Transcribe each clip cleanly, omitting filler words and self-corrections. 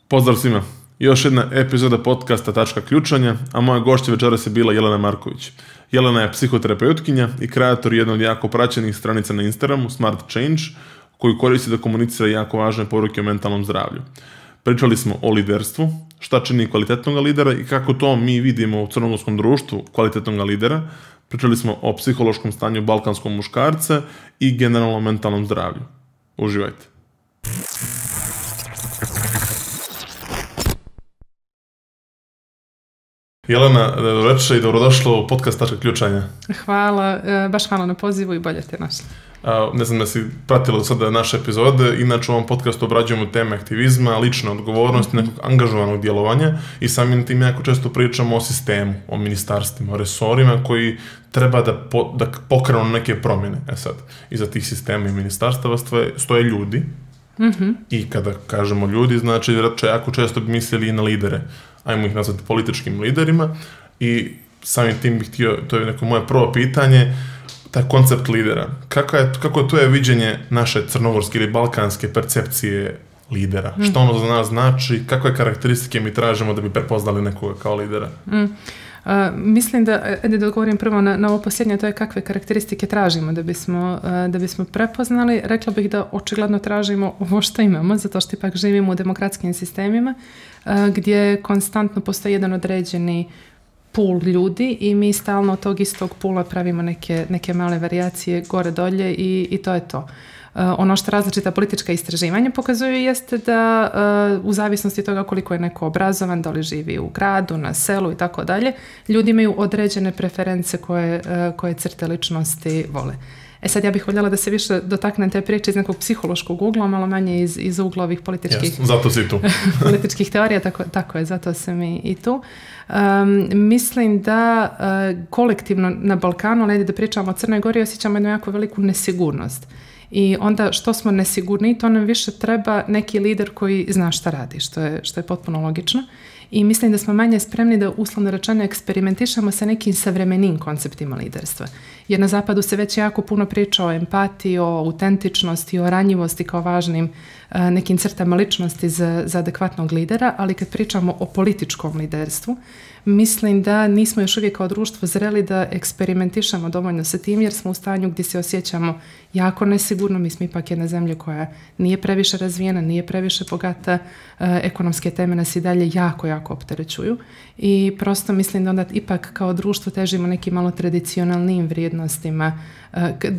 Pozdrav svima. Još jedna epizoda podcasta Tačka ključanja, a moja gošća večeras je bila Jelena Marković. Jelena je psihoterapeutkinja i kreator jedne od jako praćenih stranica na Instagramu, Smart Change, koju koristi da komunicira jako važne poruke o mentalnom zdravlju. Pričali smo o liderstvu, šta čini kvalitetnog lidera i kako to mi vidimo u crnogorskom društvu kvalitetnog lidera. Pričali smo o psihološkom stanju balkanskog muškarca i generalno mentalnom zdravlju. Uživajte. Jelena, dobroveče i dobrodošla u podcast Tačka ključanja. Hvala, baš hvala na pozivu i bolje te našli. Ne znam da si pratila do sada naše epizode, inače u ovom podcastu obrađujemo teme aktivizma, lične odgovornosti, nekog angažovanog djelovanja i samim tim jako često pričamo o sistemu, o ministarstvima, o resorima koji treba da pokrenu neke promjene. Sad, iza tih sistema i ministarstava stoje ljudi i kada kažemo ljudi, znači jako često bi mislili i na lidere. Ajmo ih nazvati političkim liderima i samim tim bih htio, to je neko moje prvo pitanje, taj koncept lidera. Kako to je viđenje naše crnogorske ili balkanske percepcije lidera? Što ono za nas znači? Kakve karakteristike mi tražimo da bi prepoznali nekoga kao lidera? Mislim da odgovorim prvo na ovo posljednje, to je kakve karakteristike tražimo da bismo prepoznali. Rekla bih da očigledno tražimo ovo što imamo, zato što ipak živimo u demokratskim sistemima gdje konstantno postoji jedan određeni pool ljudi i mi stalno od tog istog pula pravimo neke male varijacije gore dolje i to je to. Ono što različita politička istraživanja pokazuju jeste da u zavisnosti od toga koliko je neko obrazovan, da li živi u gradu, na selu i tako dalje, ljudi imaju određene preference koje crte ličnosti vole. Sad ja bih voljela da se više dotaknem te priče iz nekog psihološkog ugla, malo manje iz ugla ovih političkih, zato si tu. političkih teorija, tako je, zato sam i tu. Mislim da kolektivno na Balkanu, ali da pričamo o Crnoj Gori, osjećamo jednu jako veliku nesigurnost. I onda što smo nesigurni, to nam više treba neki lider koji zna šta radi, što je potpuno logično. I mislim da smo manje spremni da uslovno rečeno eksperimentišemo sa nekim savremenim konceptima liderstva. Jer na zapadu se već jako puno priča o empatiji, o autentičnosti, o ranjivosti kao važnim nekim crtama ličnosti za adekvatnog lidera, ali kad pričamo o političkom liderstvu, mislim da nismo još uvijek kao društvo zreli da eksperimentišemo dovoljno sa tim, jer smo u stanju gdje se osjećamo jako nesigurno. Mi smo ipak jedna zemlja koja nije previše razvijena, nije previše bogata, ekonomske teme nas i dalje jako opterećuju i prosto mislim da onda ipak kao društvo težimo nekim malo tradicionalnim vrijednostima,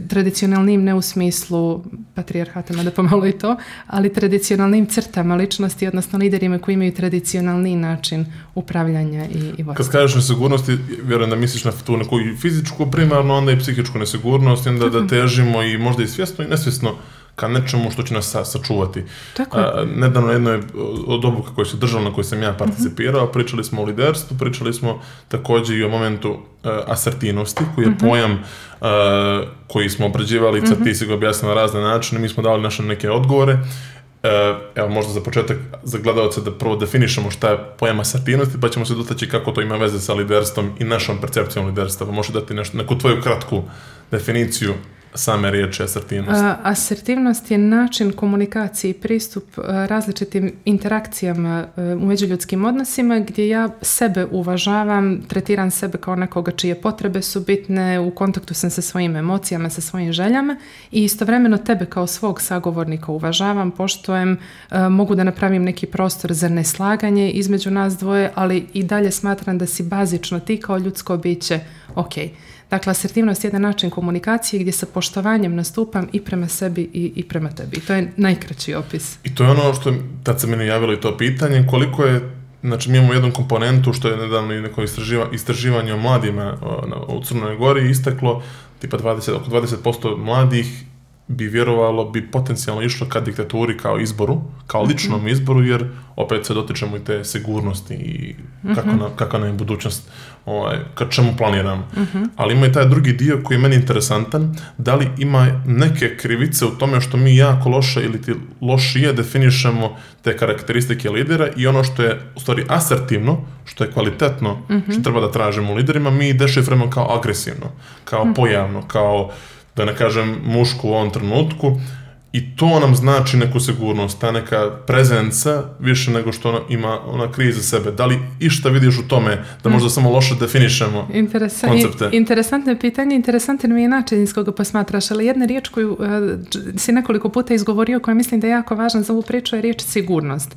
tradicionalnim ne u smislu patrijarhata, mada pomalo i to, ali tradicionalnim crtama ličnosti, odnosno liderima koji imaju tradicionalni način upravljanja i vodstva. Kad kažeš nesigurnosti, vjerujem da misliš na tu neku fizičku primarno, onda i psihičku nesigurnost, onda da težimo i možda i svjesno i nesvjesno ka nečemu što će nas sačuvati. Nedavno jednoj od obuka koje se držala, na kojoj sam ja participirao, pričali smo o liderstvu, pričali smo također i o momentu asertivnosti, koji je pojam koji smo obrađivali, ti si ga objasnila na razne načine, mi smo dali naše neke odgovore. Evo možda za početak za gledalce da prvo definišemo šta je pojam asertivnosti, pa ćemo se dotaći kako to ima veze sa liderstvom i našom percepcijom liderstva. Možeš dati neku tvoju kratku definiciju same riječi asertivnost? Asertivnost je način komunikacije i pristup različitim interakcijama u međuljudskim odnosima gdje ja sebe uvažavam, tretiram sebe kao nekoga čije potrebe su bitne, u kontaktu sam sa svojim emocijama, sa svojim željama i istovremeno tebe kao svog sagovornika uvažavam, poštujem, mogu da napravim neki prostor za neslaganje između nas dvoje, ali i dalje smatram da si bazično ti kao ljudsko biće ok. Dakle, asertivnost je jedan način komunikacije gdje sa poštovanjem nastupam i prema sebi i prema tebi. To je najkraći opis. I to je ono što, tad se meni javilo i to pitanje, koliko je, znači mi imamo jednu komponentu što je nedavno i neko istraživanje o mladima u Crnoj Gori istaklo, tipa oko 20% mladih bi vjerovalo, bi potencijalno išlo ka diktaturi kao izboru, kao ličnom izboru, jer opet se dotičemo i te sigurnosti i kako nam je budućnost, ka čemu planiramo. Ali ima i taj drugi dio koji je meni interesantan, da li ima neke krivice u tome što mi jako loše ili lošije definišemo te karakteristike lidera i ono što je u stvari asertivno, što je kvalitetno, što treba da tražimo u liderima, mi dešifrujemo kao agresivno, kao pojavno, kao da ne kažem mušku u ovom trenutku I to nam znači neku sigurnost, ta neka prezenca više nego što ima ona krije za sebe. Da li išta vidiš u tome da možda samo loše definišemo koncepte? Interesantno pitanje, interesantan mi je način iz koga posmatraš, ali jedna riječ koju si nekoliko puta izgovorio, koja mislim da je jako važna za ovu priču, je riječ sigurnost.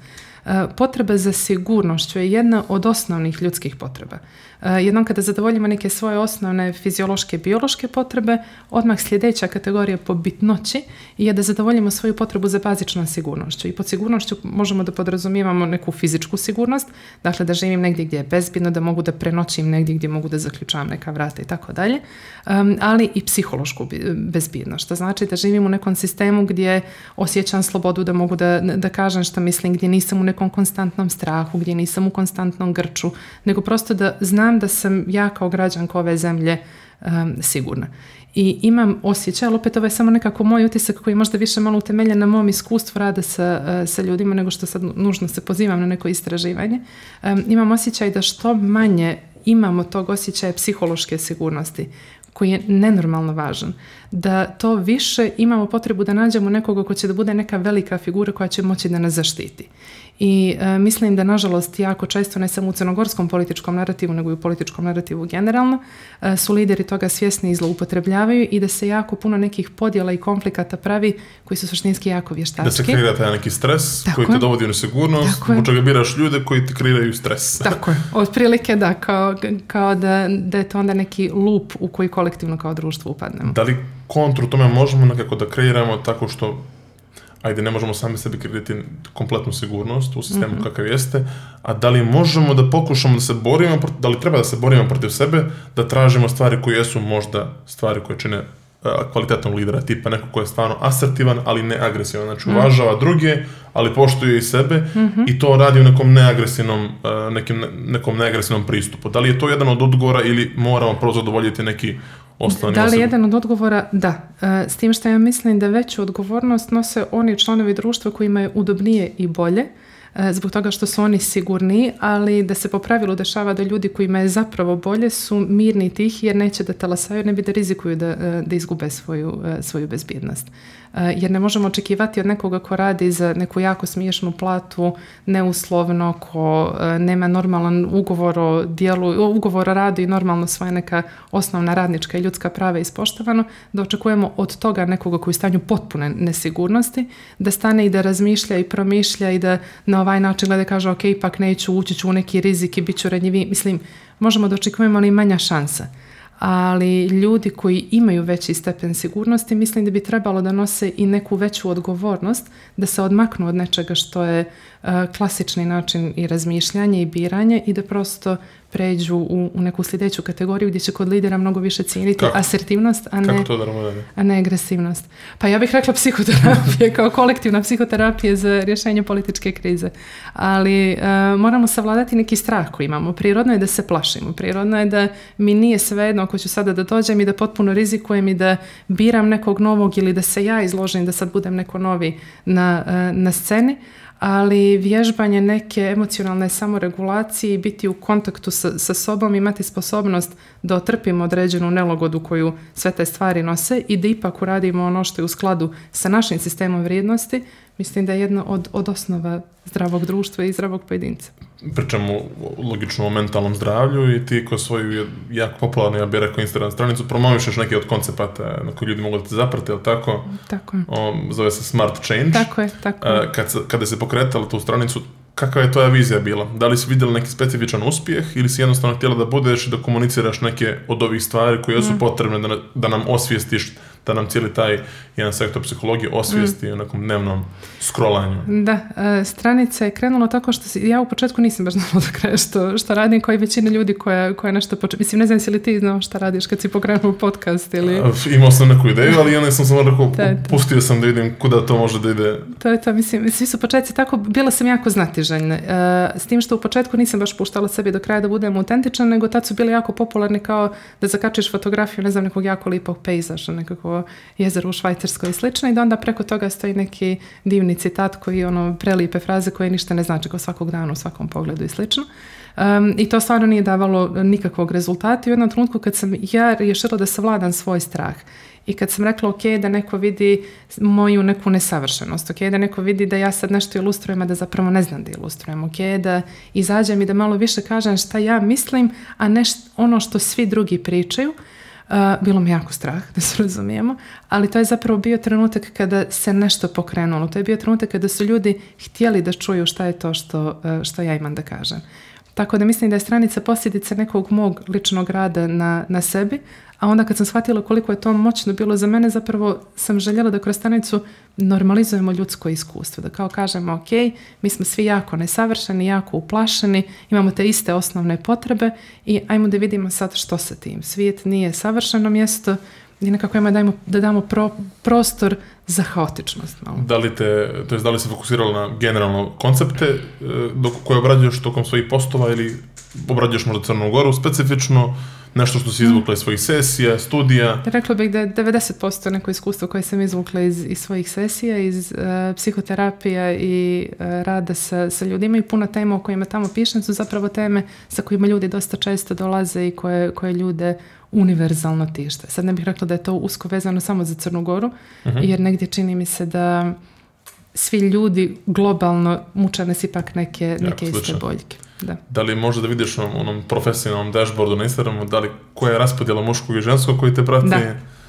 Potreba za sigurnošću je jedna od osnovnih ljudskih potreba. Jednom kada zadovoljimo neke svoje osnovne fiziološke, biološke potrebe, odmah sljedeća kategorija po bitnoći je da zadovoljimo svoju potrebu za bazičnom sigurnošću. I pod sigurnošću možemo da podrazumijevamo neku fizičku sigurnost, dakle da živim negdje gdje je bezbjedno, da mogu da prenoćim negdje gdje mogu da zaključavam neka vrata i tako dalje, ali i psihološku bezbjednost, što znači da živim u nekom sistemu gdje osjećam slobodu, da mogu da kažem što mislim, gdje nisam u nekom konstantnom strahu, gdje nisam u konstantnom grču, nego prosto da znam da sam ja kao građanka ove zemlje sigurna. I imam osjećaj, ali opet ovo je samo nekako moj utisak koji je možda više malo utemeljen na mom iskustvu rada sa ljudima nego što sad nužno se pozivam na neko istraživanje. Imam osjećaj da što manje imamo tog osjećaja psihološke sigurnosti, koji je nenormalno važan, da to više imamo potrebu da nađemo nekoga ko će da bude neka velika figura koja će moći da nas zaštiti. I mislim da, nažalost, jako često, ne samo u crnogorskom političkom narativu, nego i u političkom narativu generalno, su lideri toga svjesni i zloupotrebljavaju i da se jako puno nekih podjela i konflikata pravi koji su suštinski jako vještački. Da se kreira taj neki stres koji te dovodi u nesigurnost, zbog čega biraš ljude koji ti kreiraju stres. Tako je. Otprilike da, kao da je to onda neki lup u koji kolektivno kao društvo upadnemo. Da li kontru tome možemo nekako da kreiramo tako što ne možemo sami sebi kreirati kompletnu sigurnost u sistemu kakav jeste, a da li možemo da pokušamo da se borimo, da li treba da se borimo protiv sebe, da tražimo stvari koje jesu možda stvari koje čine kvalitetnog lidera, tipa neko ko je stvarno asertivan, ali ne agresivan, znači uvažava druge, ali poštuje i sebe i to radi u nekom neagresivnom pristupu. Da li je to jedan od odgovora ili moramo prvo zadovoljiti neki osnovni Da li je jedan od odgovora? Da. S tim što ja mislim da veću odgovornost nose oni članovi društva kojima je udobnije i bolje, zbog toga što su oni sigurniji, ali da se po pravilu dešava da ljudi kojima je zapravo bolje su mirni i tihi jer neće da talasaju, ne bi da rizikuju da izgube svoju bezbjednost. Jer ne možemo očekivati od nekoga ko radi za neku jako smiješnu platu, neuslovno, ko nema normalan ugovor o dijelu, ugovor o radu i normalno svoje neka osnovna radnička i ljudska prava ispoštovano, da očekujemo od toga nekoga koji je u stanju potpune nesigurnosti, da stane i da razmišlja i promišlja i da na ovaj način gleda kaže ok, ipak neću, ući ću u neki rizik i bit ću ranjiviji. Mislim, možemo da očekujemo, ali manja šansa. Ali ljudi koji imaju veći stepen sigurnosti, mislim da bi trebalo da nose i neku veću odgovornost, da se odmaknu od nečega što je klasični način i razmišljanja i biranja i da prosto pređu u neku sljedeću kategoriju gdje će kod lidera mnogo više cijeniti asertivnost, a ne agresivnost. Pa ja bih rekla psihoterapija kao kolektivna psihoterapija za rješenje političke krize. Ali moramo savladati neki strah koji imamo. Prirodno je da se plašimo. Prirodno je da mi nije svejedno ako ću sada da dođem i da potpuno rizikujem i da biram nekog novog ili da se ja izložim da sad budem neko novi na sceni. Ali vježbanje neke emocionalne samoregulacije i biti u kontaktu sa sobom, imati sposobnost da otrpimo određenu nelagodu koju sve te stvari nose i da ipak uradimo ono što je u skladu sa našim sistemom vrijednosti, mislim da je jedna od osnova zdravog društva i zdravog pojedinca. Pričamo logično o mentalnom zdravlju i ti ko svoju jako popularnu, ja bih rekao, Instagram stranicu promovišeš neki od koncepata na koji ljudi mogu da te zaprate, ili tako? Tako je. Zove se Smart Change. Tako je. Kada se pokretala tu stranicu, kakva je tvoja vizija bila? Da li si vidjela neki specifičan uspjeh ili si jednostavno htjela da budeš i da komuniciraš neke od ovih stvari koje su potrebne da nam osvijestiš, da nam cijeli taj jedan sektor psihologije osvijesti u nekom dnevnom scrollanju? Da, stranica je krenula tako što ja u početku nisam baš znala do kraja što radim, kao i većina ljudi koja nešto počela. Mislim, ne znam si li ti znao šta radiš kad si pokrenuo podcast ili... Imao sam neku ideju, ali ja sam samo rekao, pustio sam da vidim kuda to može da ide. To je to, mislim, svi su početci tako, bila sam jako znatiželjna. S tim što u početku nisam baš puštala sebi do kraja da budem autentičan, nego tad su bili jako popularni kao da zakačiš fotografiju, ne znam, nekog jako lipog pejzaža, nekako jezero u Švajcarskoj i slično, i da onda preko toga stoji neki divni citat koji prelijepe fraze koje ništa ne znači, kao svakog dana u svakom pogledu i slično. I to stvarno nije davalo nikakvog rezultata i u jednom trenutku kad sam ja rješila da savladam svoj strah I kad sam rekla ok, da neko vidi moju neku nesavršenost, ok, da neko vidi da ja sad nešto ilustrujem, a da zapravo ne znam da ilustrujem, ok, da izađem i da malo više kažem šta ja mislim, a ne ono što svi drugi pričaju. Bilo mi jako strah, da se razumijemo, ali to je zapravo bio trenutak kada se nešto pokrenulo. To je bio trenutak kada su ljudi htjeli da čuju šta je to što ja imam da kažem. Tako da mislim da je stranica posljedica nekog mog ličnog rada na sebi, a onda kad sam shvatila koliko je to moćno bilo za mene, zapravo sam željela da kroz stranicu normalizujemo ljudsko iskustvo. Da kao kažemo, ok, mi smo svi jako nesavršeni, jako uplašeni, imamo te iste osnovne potrebe i ajmo da vidimo sad što sa tim. Svijet nije savršeno mjesto i nekako ajmo da damo prostor za haotičnost. Malo. Da li se fokusirala na generalno koncepte koje obrađuješ tokom svojih postova ili obrađuješ možda Crnu Goru specifično, nešto što si izvukla iz svojih sesija, studija? Rekla bih da je 90% neko iskustvo koje sam izvukla iz svojih sesija, iz psihoterapija i rada sa ljudima i puno tema o kojima tamo pišem su zapravo teme sa kojima ljudi dosta često dolaze i koje ljude univerzalno tište. Sad ne bih rekla da je to usko vezano samo za Crnu Goru, jer negdje čini mi se da svi ljudi globalno muče nas ipak neke iste boljke. Da li možda da vidiš na onom profesionalnom dashboardu na Instagramu, koja je raspodjela muškog i ženskog koji te prati?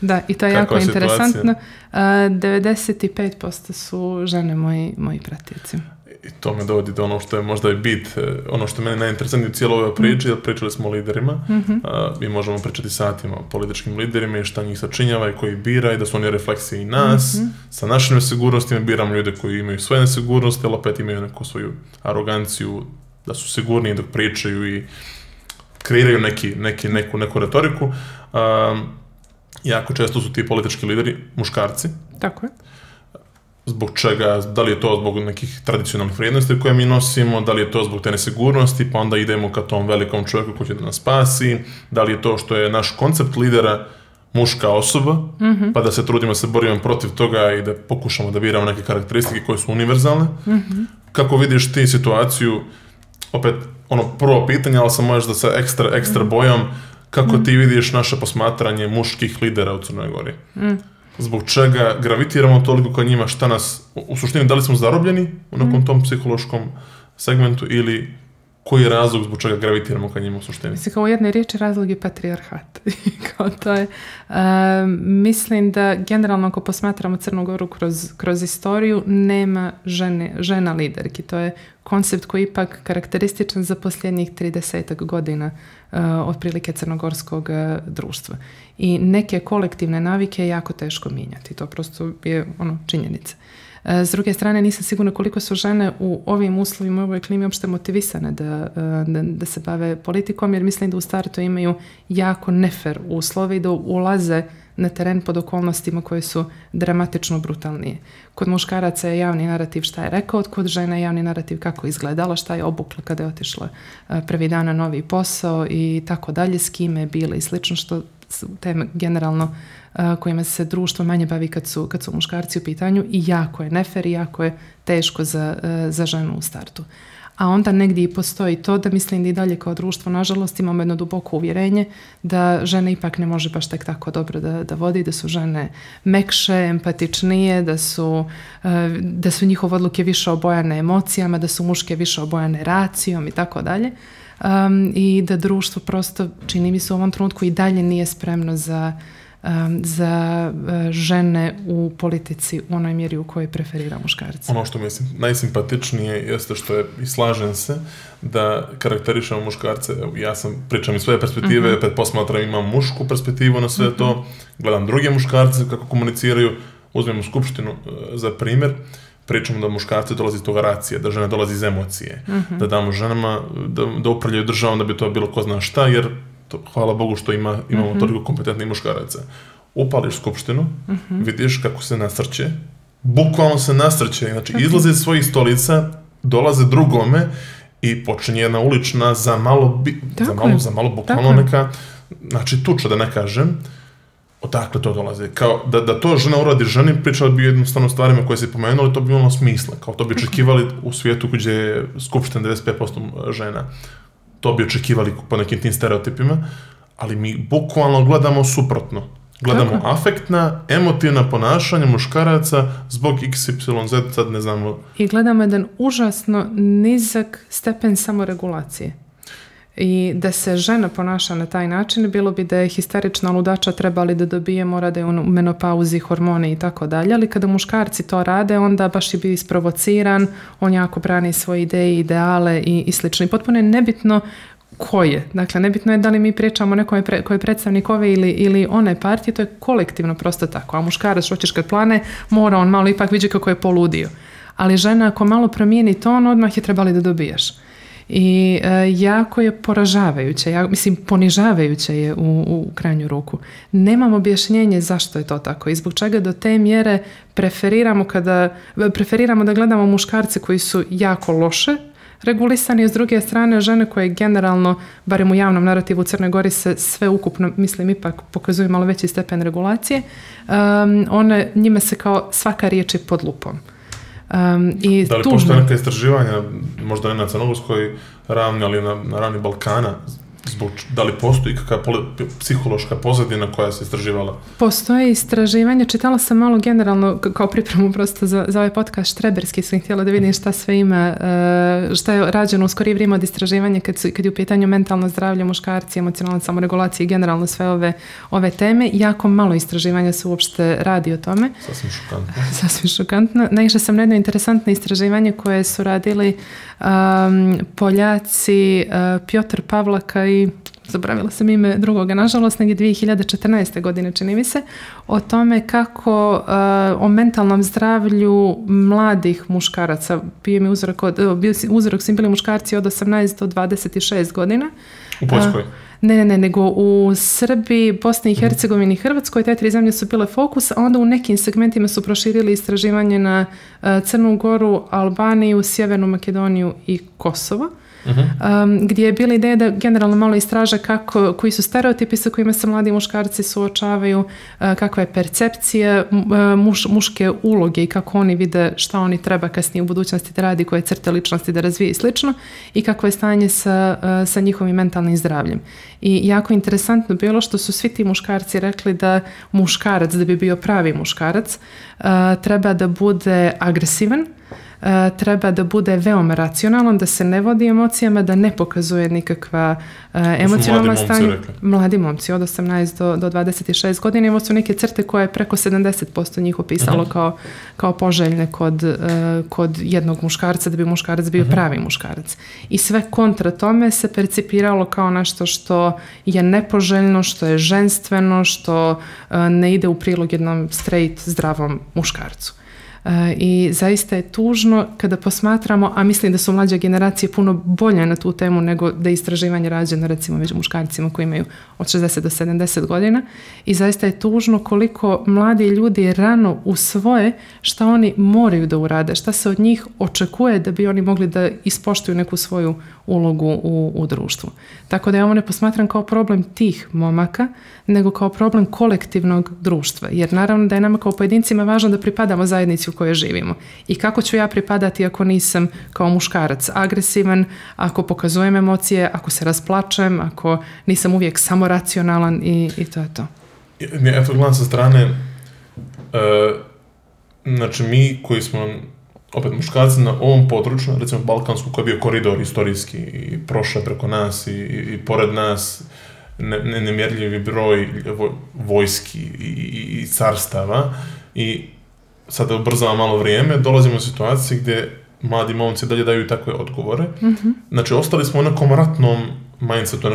Da, i to je jako interesantno. 95% su žene moji pratioci. I to me dovodi do ono što je možda i bit, ono što je meni najinteresantnije u cijeloj ovoj priči, jer pričali smo o liderima, mi možemo pričati satima o političkim liderima i šta njih sačinjava i koji bira i da su oni refleksije i nas, sa našim nesigurnostima biramo ljude koji imaju svoje nesigurnosti, ali opet imaju neku svoju aroganciju, da su sigurniji dok pričaju i kreiraju neku retoriku. Jako često su ti politički lideri muškarci. Tako je. Zbog čega, da li je to zbog nekih tradicionalnih vrijednosti koje mi nosimo, da li je to zbog te nesigurnosti, pa onda idemo ka tom velikom čovjeku koji će da nas spasi, da li je to što je naš koncept lidera muška osoba, pa da se trudimo se borimo protiv toga i da pokušamo da biramo neke karakteristike koje su univerzalne. Kako vidiš ti situaciju, opet prvo pitanje, ali sam možda sa ekstra bojom, kako ti vidiš naše posmatranje muških lidera u Crnoj Gori? Zbog čega gravitiramo toliko ka njima, šta nas, u suštini, da li smo zarobljeni u nekom tom psihološkom segmentu ili koji je razlog zbog čega gravitiramo ka njima u suštini? Mislim, kao u jednoj riječi razlog je patrijarhat. Kao to je, mislim da generalno ako posmatramo Crnu Goru kroz istoriju, nema žena liderki. To je koncept koji je ipak karakterističan za posljednjih 30 godina otprilike crnogorskog društva. I neke kolektivne navike je jako teško mijenjati. To prosto je činjenica. S druge strane, nisam sigurna koliko su žene u ovim uslovima, u ovoj klimi uopšte motivisane da se bave politikom, jer mislim da u startu imaju jako nefer uslove i da ulaze na teren pod okolnostima koje su dramatično brutalnije. Kod muškaraca je javni narativ šta je rekao, kod žena je javni narativ kako je izgledalo, šta je obukla kada je otišla prvi dan na novi posao i tako dalje, s kime je bila i slično, što su teme generalno kojima se društvo manje bavi kad su muškarci u pitanju i jako je nefer i jako je teško za ženu u startu. A onda negdje i postoji to da mislim da i dalje kao društvo, nažalost, imamo jedno duboko uvjerenje da žene ipak ne može baš tek tako dobro da vodi, da su žene mekše, empatičnije, da su njihove odluke više obojane emocijama, da su muške više obojane racijom i tako dalje. I da društvo prosto, čini mi se u ovom trenutku, i dalje nije spremno za žene u politici u onoj mjeri u kojoj preferira muškarci. Ono što mislim najsimpatičnije jeste što je, i slažem se, da karakterišemo muškarce. Ja sam, pričam iz svoje perspektive, opet posmatram, imam mušku perspektivu na sve to, gledam druge muškarce kako komuniciraju, uzmemo skupštinu za primjer, pričamo da muškarci dolazi iz toga racije, da žene dolazi iz emocije, da damo ženama da upravljaju državom da bi to bilo ko zna šta, jer hvala Bogu što imamo toliko kompetentnih muškaraca. Upališ skupštinu, vidiš kako se nasrće, bukvalno se nasrće, znači izlaze iz svojih stolica, dolaze drugome i počinje jedna ulična za malo bukvalno neka, znači tuča da ne kažem, odakle to dolazi. Kao da to žena uradi ženi, pričali bi jednostavno stvarima koje se pomenuli, to bi imalo smisla, kao to bi očekivali u svijetu gdje je skupština 95% žena. To bi očekivali po nekim tim stereotipima, ali mi bukvalno gledamo suprotno. Gledamo Tako. afektna, emotivna ponašanja muškaraca zbog XYZ, sad ne znamo. I gledamo jedan užasno nizak stepen samoregulacije. I da se žena ponaša na taj način, bilo bi da je histerična ludača trebali da dobije, mora da je u menopauzi, hormone i tako dalje, ali kada muškarci to rade, onda baš je bio isprovociran, on jako brani svoje ideje, ideale i slično. I potpuno je nebitno ko je. Dakle, nebitno je da li mi pričamo o nekome koji je predstavnik ove ili one partije, to je kolektivno prosto tako. A muškarac, hoćeš kad plane, mora on malo ipak vidjeti kako je poludio. Ali žena ako malo promijeni ton, odmah je trebali da dobijaš. I jako je poražavajuće, ponižavajuće je u krajnju ruku. Nemam objašnjenje zašto je to tako i zbog čega do te mjere preferiramo da gledamo muškarce koji su jako loše regulisani, s druge strane žene koje generalno, barem u javnom narativu u Crnoj Gori se sve ukupno, mislim, ipak pokazuju malo veći stepen regulacije, njime se kao svaka riječ je pod lupom. I da li postoje neka istraživanja, možda ne na crnogorskoj ravni, ali na ravni Balkana, da li postoji kakva psihološka pozadina koja se istraživala? Postoje istraživanja, čitala sam malo generalno kao pripremu prosto za ovaj podcast Štreberski, sam htjela da vidim šta sve ima, šta je rađeno u skorije vrijeme od istraživanja kad je u pitanju mentalno zdravlje, muškarci, emocionalna samoregulacija i generalno sve ove teme. Jako malo istraživanja se uopšte radi o tome. Sasvim šokantno. Naišla sam na jedno interesantno istraživanje koje su radili Poljaci, Piotr Pavlaka i zaboravila sam ime drugoga, nažalost, negdje 2014. godine, čini mi se, o tome kako o mentalnom zdravlju mladih muškaraca, uzorak su im bili muškarci od 18 do 26 godina. U Poljskoj? Ne, nego u Srbiji, Bosni i Hercegovini i Hrvatskoj, te 3 zemlje su bile fokus, a onda u nekim segmentima su proširili istraživanje na Crnu Goru, Albaniju, Sjevernu Makedoniju i Kosovo. Gdje je bila ideja da generalno malo istraže koji su stereotipi sa kojima se mladi muškarci suočavaju, kakva je percepcija muške uloge i kako oni vide šta oni treba kasnije u budućnosti da radi, koje crte ličnosti da razvije i slično, i kakvo je stanje sa njihovim mentalnim zdravljem. I jako interesantno bilo što su svi ti muškarci rekli da muškarac, da bi bio pravi muškarac, treba da bude agresivan, treba da bude veoma racionalan, da se ne vodi emocijama, da ne pokazuje nikakva emocionalna stanja. Mladi momci od 18 do 26 godina. Ovo su neke crte koje je preko 70% njih opisalo kao poželjne kod jednog muškarca, da bi muškarac bio pravi muškarac. I sve kontra tome se percipiralo kao nešto što je nepoželjno, što je ženstveno, što ne ide u prilog jednom straight, zdravom muškarcu. I zaista je tužno kada posmatramo, a mislim da su mlađe generacije puno bolje na tu temu nego da je istraživanje rađeno recimo među muškarcima koji imaju od 60 do 70 godina, i zaista je tužno koliko mladi ljudi rano usvoje šta oni moraju da urade, šta se od njih očekuje da bi oni mogli da ispoštuju neku svoju ulogu u društvu. Tako da ja ovo ne posmatram kao problem tih momaka, nego kao problem kolektivnog društva. Jer naravno da je nama kao pojedincima važno da pripadamo zajednici u kojoj živimo. I kako ću ja pripadati ako nisam kao muškarac agresivan, ako pokazujem emocije, ako se rasplačem, ako nisam uvijek samoracionalan i to je to. Eto, gledam sa strane, znači mi koji smo opet muškarci na ovom području, recimo Balkansku, koji je bio koridor istorijski i prošao preko nas i pored nas nemjerljivi broj vojski i carstava, i sada ubrzava malo vrijeme, dolazimo u situaciji gdje mladi momci dalje daju takve odgovore. Znači, ostali smo u nekom ratnom mindsetu,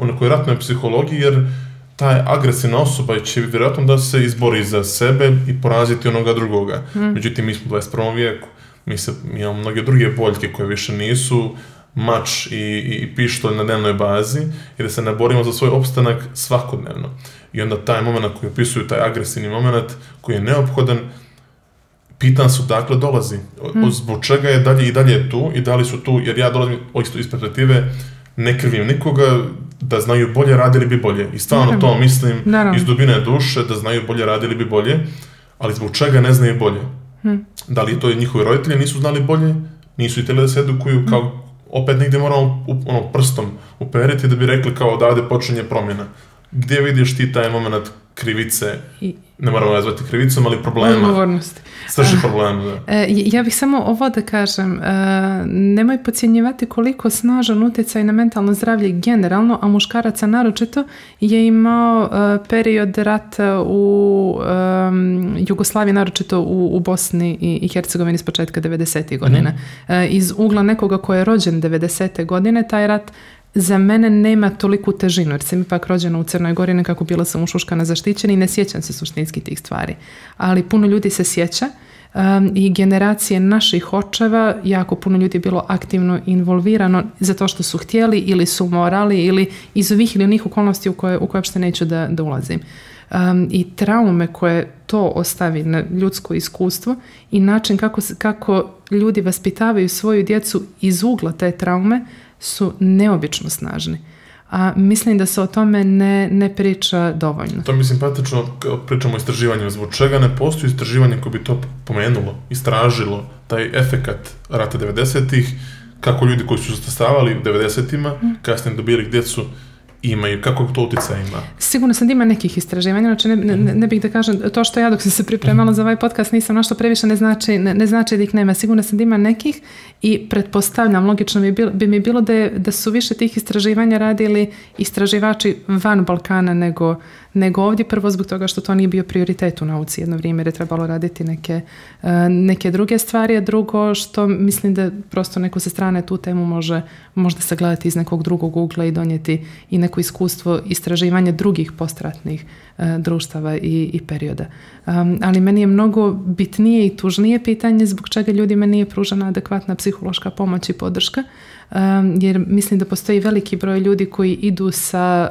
u nekoj ratnoj psihologiji, jer ta agresivna osoba će vjerojatno da se izbori za sebe i poraziti onoga drugoga. Međutim, mi smo u 21. vijeku. Mi imamo mnoge druge boljke koje više nisu mač i pištolj na dnevnoj bazi, i da se ne borimo za svoj opstanak svakodnevno. I onda taj moment koji opisuju, taj agresivni moment koji je neophodan, pitan su dakle dolazi. Zbog čega je dalje tu, i da li su tu, jer ja dolazim iz perspektive, ne krivim nikoga, da znaju bolje, radili bi bolje. I stvarno to mislim iz dubine duše, da znaju bolje, radili bi bolje, ali zbog čega ne znaju bolje? Da li to njihovi roditelji nisu znali bolje, nisu htjeli da se edukuju, kao opet negdje moramo prstom uperiti da bi rekli kao odavde počinje promjena. Gdje vidiš ti taj moment krivice, ne moramo nazvati krivicom, ali problema. Odgovornosti. Srži problema, da. Ja bih samo ovo da kažem, nemoj podcjenjivati koliko snažan utjecaj na mentalno zdravlje generalno, a muškaraca naročito je imao period rata u Jugoslaviji, naročito u Bosni i Hercegovini s početka 90. godina. Iz ugla nekoga ko je rođen 90. godine, taj rat za mene nema toliku težinu, jer sam ipak rođena u Crnoj Gori, nekako bila sam ušuškana, zaštićena i ne sjećam se suštinski tih stvari. Ali puno ljudi se sjeća i generacije naših očeva, jako puno ljudi je bilo aktivno involvirano zato što su htjeli ili su morali ili iz ovih ili onih okolnosti u koje uopšte neću da ulazim. I traume koje to ostavi na ljudsko iskustvo i način kako ljudi vaspitavaju svoju djecu iz ugla te traume su neobično snažni. A mislim da se o tome ne priča dovoljno. To mi je simpatično, pričamo o istraživanju. Zbog čega ne postoji istraživanje koje bi to pomenulo, istražilo taj efekat rata 90-ih, kako ljudi koji su stasavali u 90-ima, kasnije dobili djecu, imaju, kako to utjecaj ima? Sigurno sam da ima nekih istraživanja, znači ne bih da kažem, to što ja dok sam se pripremala za ovaj podcast nisam našla previše, ne znači da ih nema. Sigurno sam da ima nekih i pretpostavljam, logično bi mi bilo da su više tih istraživanja radili istraživači van Balkana nego ovdje, prvo zbog toga što to nije bio prioritet u nauci jedno vrijeme jer je trebalo raditi neke druge stvari, a drugo što mislim da prosto neko sa strane tu temu može možda sagledati iz nekog drugog ugla i donijeti i neko iskustvo istraživanja drugih postratnih društava i perioda. Ali meni je mnogo bitnije i tužnije pitanje zbog čega ljudima nije pružena adekvatna psihološka pomoć i podrška, jer mislim da postoji veliki broj ljudi koji idu sa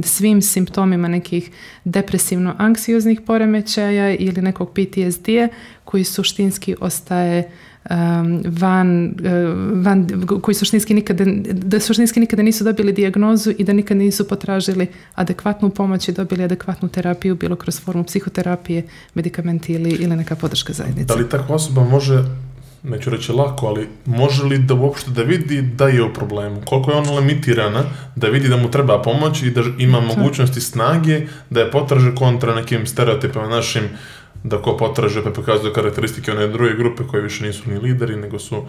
svim simptomima nekih depresivno-anksioznih poremećaja ili nekog PTSD-a koji suštinski ostaje koji suštinski nikada nisu dobili dijagnozu i da nikada nisu potražili adekvatnu pomoć i dobili adekvatnu terapiju, bilo kroz formu psihoterapije, medikamenti ili neka podrška zajednice. Da li takva osoba može, neću reći lako, ali može li da uopšte da vidi da je u problemu? Koliko je ona limitirana da vidi da mu treba pomoć i da ima mogućnosti snage da je potraže kontra nekim stereotipama našim, da ko potraže pa pokazuje karakteristike one druge grupe koje više nisu ni lideri, nego su...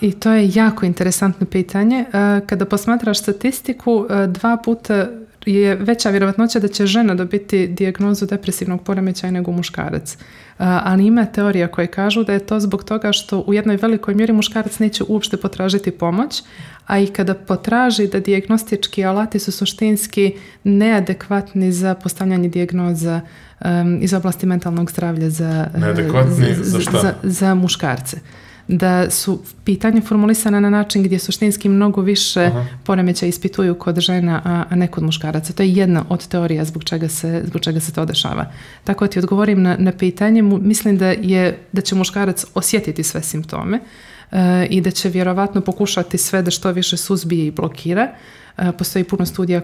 I to je jako interesantno pitanje. Kada posmatraš statistiku, 2 puta je veća vjerovatnoća da će žena dobiti dijagnozu depresivnog poremećaja nego muškarac. Ali ima teorija koje kažu da je to zbog toga što u jednoj velikoj mjeri muškarac neće uopšte potražiti pomoć, a i kada potraži da dijagnostički alati su suštinski neadekvatni za postavljanje dijagnoza iz oblasti mentalnog zdravlja za muškarce. Da su pitanja formulisana na način gdje suštinski mnogo više poremećaja ispituju kod žena, a ne kod muškaraca. To je jedna od teorija zbog čega se to dešava. Tako da ti odgovorim na pitanje, mislim da će muškarac osjetiti sve simptome i da će vjerovatno pokušati sve da što više suzbije i blokira. Postoji puno studija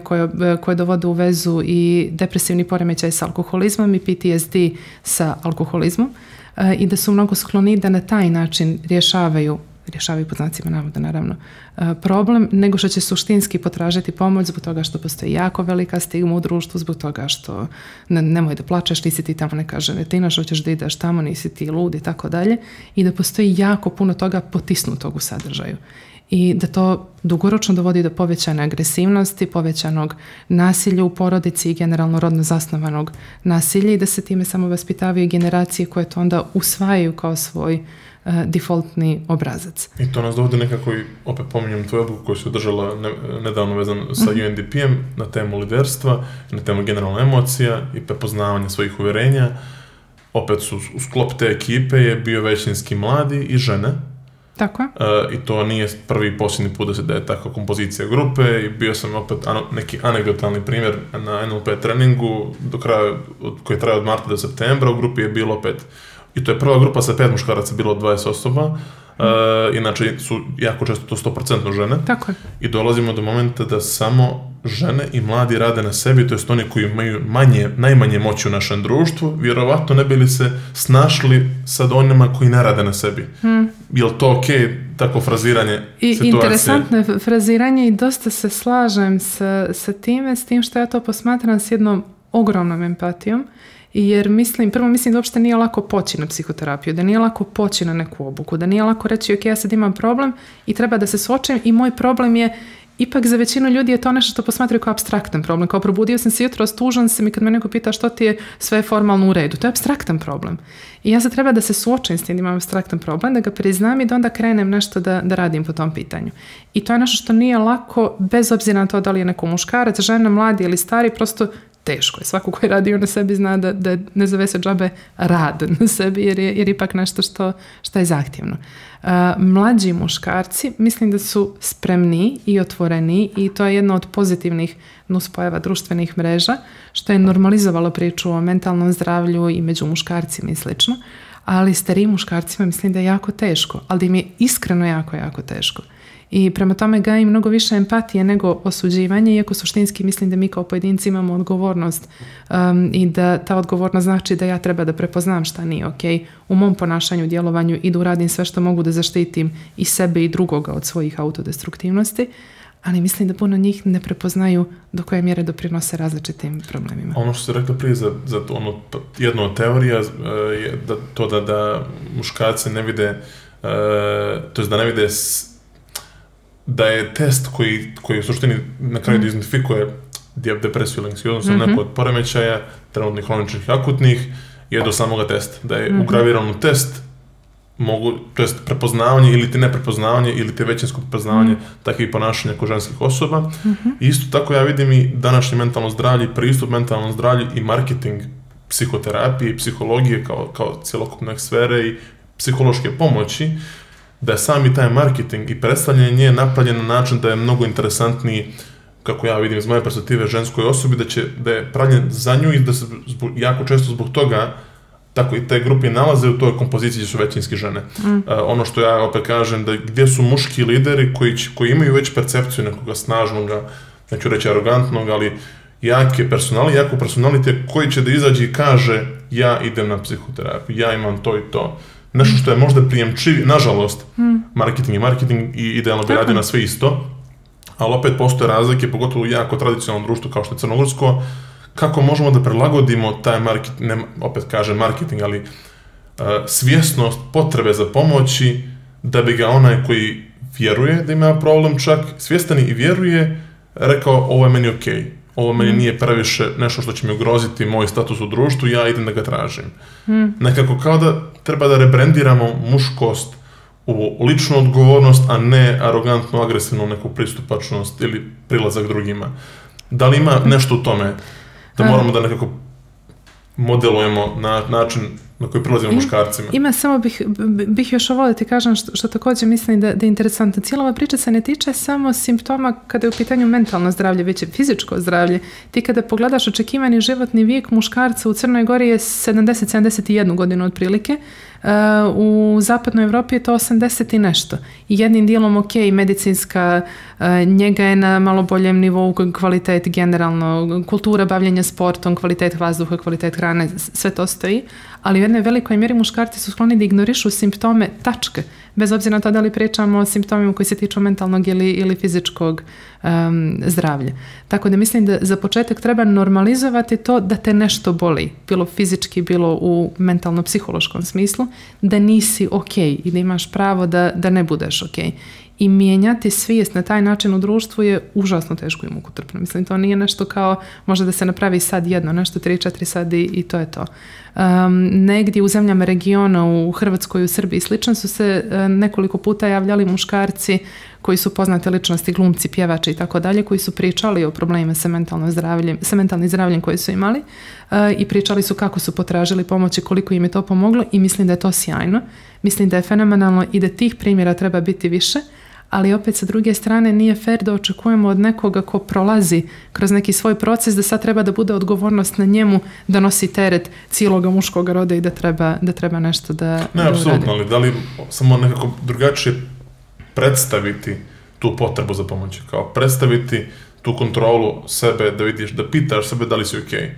koje dovode u vezu i depresivni poremećaj sa alkoholizmom i PTSD sa alkoholizmom i da su mnogo skloni da na taj način rješavaju pod znacima navoda naravno problem, nego što će suštinski potražiti pomoć zbog toga što postoji jako velika stigma u društvu, zbog toga što nemoj da plačeš, nisi ti tamo neka ženetina, što ćeš da ideš tamo, nisi ti lud i tako dalje, i da postoji jako puno toga potisnutog u sadržaju. I da to dugoročno dovodi do povećane agresivnosti, povećanog nasilja u porodici i generalno rodno zasnovanog nasilja i da se time samo vaspitavaju generacije koje to onda usvajaju kao svoj defaultni obrazac. I to nas dovodi nekako, i opet pominjem tvoju odluku koju se održala nedavno vezano sa UNDP-em na temu liderstva, na temu generalna emocija i prepoznavanja svojih uvjerenja. Opet su u sklop te ekipe je bio većinski mladi i žene. Tako je. I to nije prvi i posljednji put da je takva kompozicija grupe i bio sam opet neki anegdotalni primjer na NLP treningu koji traje od marta do septembra, u grupi je bilo opet, i to je prva grupa sa 5 muškaraca, bilo 20 osoba, inače su jako često to 100% žene. Tako je. I dolazimo do momenta da samo žene i mladi rade na sebi, to jest oni koji imaju najmanje moći u našem društvu, vjerovatno ne bi li se snašli sad onima koji ne rade na sebi. Je li to okej, tako fraziranje situacije? Interesantno je fraziranje i dosta se slažem sa time, s tim što ja to posmatram s jednom ogromnom empatijom, jer prvo mislim da uopšte nije lako poći na psihoterapiju, da nije lako poći na neku obuku, da nije lako reći ok, ja sad imam problem i treba da se suočim i moj problem je, ipak za većinu ljudi je to nešto što posmatraju kao apstraktan problem, kao probudio sam se jutros, tužan sam i kad me neko pita što ti je, sve je formalno u redu, to je apstraktan problem. I ja sad treba da se suočim s tim da imam apstraktan problem, da ga priznam i da onda krenem nešto da radim po tom pitanju. I to je nešto što nije lako, bez obzira na to da li je neko muškarac, žena, mladi ili stari, prosto teško je. Svako koji radi na sebi zna da ne zove se džabe rad na sebi jer ipak nešto što je zahtjevno. Mlađi muškarci mislim da su spremni i otvoreni i to je jedna od pozitivnih nuspojava društvenih mreža što je normalizovalo priču o mentalnom zdravlju i među muškarcima i slično, ali starijim muškarcima mislim da je jako teško, ali da im je iskreno jako, jako teško. I prema tome gajim mnogo više empatije nego osuđivanje, iako suštinski mislim da mi kao pojedinci imamo odgovornost i da ta odgovornost znači da ja treba da prepoznam šta nije ok u mom ponašanju, djelovanju i da uradim sve što mogu da zaštitim i sebe i drugoga od svojih autodestruktivnosti, ali mislim da puno njih ne prepoznaju do koje mjere doprinose različitim problemima. Ono što ste rekli prije za jednu od teorija je da muškarci ne vide, to je da ne vide da je test koji u suštini na kraju identifikuje depresiju ili anksioznost ili neko od poremećaja, trenutnih, hroničnih i akutnih, je do samoga testa. Da je ugraviran u test, to jest prepoznavanje ili ti neprepoznavanje ili ti većinsko prepoznavanje takvih ponašanja kod ženskih osoba. I isto tako ja vidim i današnje mentalno zdravlje, pristup mentalnom zdravlju i marketing psihoterapije i psihologije kao cjelokupne sfere i psihološke pomoći, da je sami taj marketing i predstavljanje nje napravljen na način da je mnogo interesantniji, kako ja vidim iz moje perspektive, ženskoj osobi, da je pravljen za nju i da se jako često zbog toga tako i te grupe nalaze u toj kompoziciji gdje su većinski žene. Ono što ja opet kažem, da gdje su muški lideri koji imaju već percepciju nekoga snažnog, neću reći arogantnog, ali jaku personalite koji će da izađe i kaže ja idem na psihoterapiju, ja imam to i to. Nešto što je možda prijemčivije, nažalost, marketing i idealno bi radio na sve isto, ali opet postoje razlike, pogotovo u jako tradicionalnom društvu kao što je crnogorsko, kako možemo da prilagodimo taj marketing, ali svjesnost potrebe za pomoći, da bi ga onaj koji vjeruje da ima problem čak, svjestan i vjeruje, rekao ovo je meni okej. Ovo meni nije previše nešto što će mi ugroziti moj status u društvu, ja idem da ga tražim. Nekako kao da treba da rebrendiramo muškost u ličnu odgovornost, a ne arogantnu, agresivnu neku pristupačnost ili prilazak drugima. Da li ima nešto u tome da moramo da nekako modelujemo na način na koji prilazimo muškarcima? Ima, samo bih još ovo da ti kažem što također mislim da je interesantno. Cijela ova priča se ne tiče samo simptoma kada je u pitanju mentalno zdravlje, već je fizičko zdravlje. Ti kada pogledaš očekivani životni vijek muškarca u Crnoj Gori je 70-71 godinu otprilike, u zapadnoj Europi je to 80 i nešto. I jednim dijelom ok, medicinska njega je na malo boljem nivou, kvalitet generalno, kultura bavljenja sportom, kvalitet vazduha, kvalitet hrane, sve to stoji, ali u jednoj velikoj mjeri muškarci su skloni da ignorišu simptome tačke, bez obzira na to da li pričamo o simptomima koji se tiču mentalnog ili fizičkog zdravlja. Tako da mislim da za početak treba normalizovati to da te nešto boli, bilo fizički, bilo u mentalno-psihološkom smislu, da nisi ok i da imaš pravo da ne budeš ok. I mijenjati svijest na taj način u društvu je užasno teško i mukotrpno. Mislim, to nije nešto kao možda da se napravi sad jedno, nešto 3-4 sad i to je to. Negdje u zemljama regiona, u Hrvatskoj, u Srbiji slično su se nekoliko puta javljali muškarci koji su poznate ličnosti, glumci, pjevači i tako dalje, koji su pričali o problemima sa mentalnim zdravljem koje su imali i pričali su kako su potražili pomoć i koliko im je to pomoglo i mislim da je to sjajno. Mislim da je fenomenalno i da tih primjera treba biti više, ali opet sa druge strane nije fair da očekujemo od nekoga ko prolazi kroz neki svoj proces da sad treba da bude odgovornost na njemu da nosi teret cijeloga muškog roda i da treba nešto da ne, apsolutno, ali da li samo nekako drugačije predstaviti tu potrebu za pomoći, kao predstaviti tu kontrolu sebe, da vidiš, da pitaš sebe da li si okej.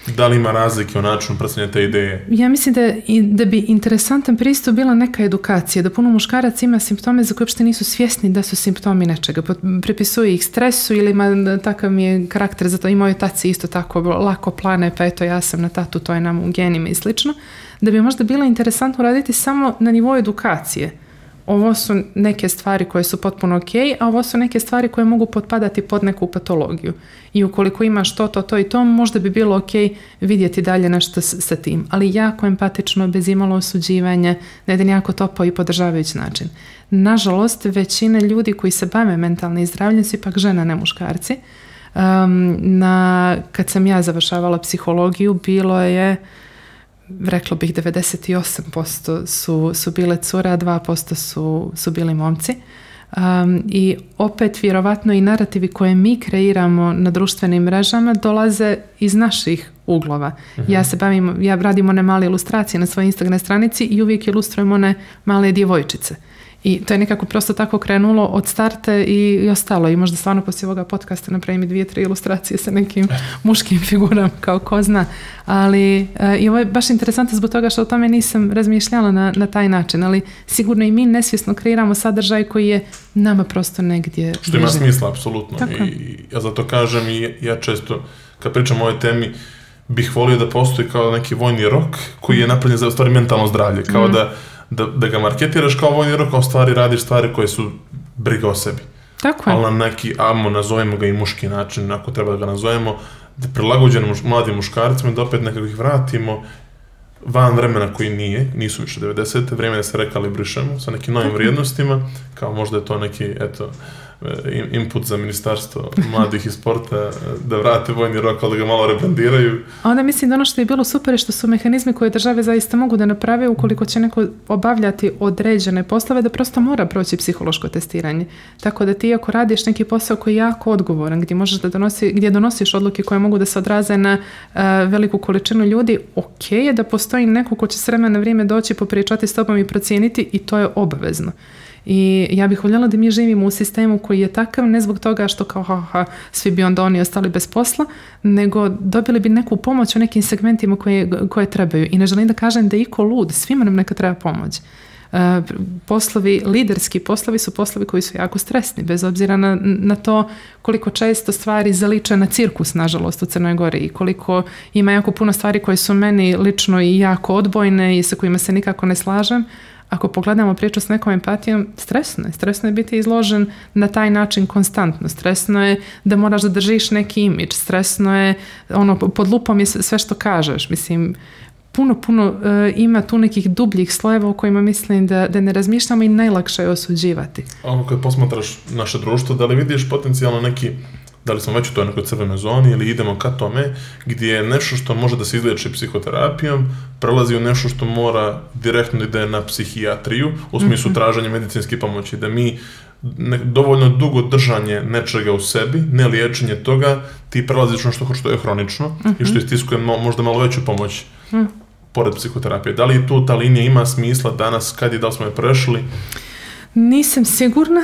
Da li ima razlike u načinu predstavljanja te ideje? Ja mislim da bi interesantan pristup bila neka edukacija, da puno muškaraca ima simptome za koje uopšte nisu svjesni da su simptomi nečega. Pripisuje ih stresu ili ima takav mi je karakter, zato i moje taci isto tako lako plane, pa eto ja sam na tatu, to je nam u genima i slično. Da bi možda bilo interesantno raditi samo na nivou edukacije. Ovo su neke stvari koje su potpuno ok, a ovo su neke stvari koje mogu potpadati pod neku patologiju. I ukoliko imaš to i to, možda bi bilo ok vidjeti dalje nešto sa tim. Ali jako empatično, bez imalo osuđivanja, na jedan jako topo i podržavajući način. Nažalost, većina ljudi koji se bave mentalnim zdravljem su ipak žena, ne muškarci. Kad sam ja završavala psihologiju, bilo je, reklo bih, 98% su bile cure, a 2% su bili momci. I opet vjerovatno i narativi koje mi kreiramo na društvenim mrežama dolaze iz naših uglova. Ja radim one male ilustracije na svojoj Instagram stranici i uvijek ilustrujem one male djevojčice. I to je nekako prosto tako krenulo od starta i ostalo. I možda stvarno poslije ovoga podcasta napravim i 2-3 ilustracije sa nekim muškim figurama, kao ko zna. Ali i ovo je baš interesantno zbog toga što o tome nisam razmišljala na taj način. Ali sigurno i mi nesvjesno kreiramo sadržaj koji je nama prosto negdje bliže. Što ima smisla, apsolutno. I ja zato kažem i ja često, kad pričam o ovoj temi, bih volio da postoji kao neki vojni rok koji je napravljen za stvari mentalno zdravlje. Kao da ga marketiraš kao vojni rok, a u stvari radiš stvari koje su briga o sebi. Tako je. Ali na neki, nazovemo ga i muški način, ako treba da ga nazovemo, da prilagođeno mladim muškarcima, da opet nekako ih vratimo van vremena koji nisu više 90. Vrijeme da se rekalibrišemo sa nekim novim vrijednostima, kao možda je to neki, input za ministarstvo mladih i sporta da vrate vojni rok, ali da ga malo rebrandiraju. A onda mislim da ono što je bilo super je što su mehanizmi koje države zaista mogu da naprave ukoliko će neko obavljati određene poslove, da prosto mora proći psihološko testiranje. Tako da ti ako radiš neki posao koji je jako odgovoran, gdje donosiš odluke koje mogu da se odraze na veliku količinu ljudi, ok je da postoji neko ko će s vremena na vrijeme doći, popričati s tobom i procijeniti, i to je obavezno. I ja bih voljela da mi živimo u sistemu koji je takav, ne zbog toga što kao svi bi onda oni ostali bez posla, nego dobili bi neku pomoć u nekim segmentima koje trebaju. I ne želim da kažem da je iko lud, svima nam neka treba pomoć. Liderski poslovi su poslovi koji su jako stresni, bez obzira na to koliko često stvari zaliče na cirkus, nažalost, u Crnoj Gori, i koliko ima jako puno stvari koje su meni lično i jako odbojne i sa kojima se nikako ne slažem. Ako pogledamo priču s nekom empatijom, stresno je biti izložen na taj način konstantno, stresno je da moraš da držiš neki imidž, stresno je, pod lupom je sve što kažeš, mislim, puno ima tu nekih dubljih slojeva u kojima mislim da ne razmišljamo i najlakše je osuđivati. Kad posmatraš naše društvo, da li vidiš potencijalno neki, da li smo već u toj nekoj crvenoj zoni ili idemo ka tome, gdje je nešto što može da se izliječi psihoterapijom, prelazi u nešto što mora direktno ide na psihijatriju, u smislu traženja medicinske pomoći, da mi dovoljno dugo držanje nečega u sebi, ne liječenje toga, ti prelaziš nešto što je hronično i što istiskuje možda malo veću pomoć pored psihoterapije. Da li tu ta linija ima smisla danas, da li smo je prešli? Nisam sigurna,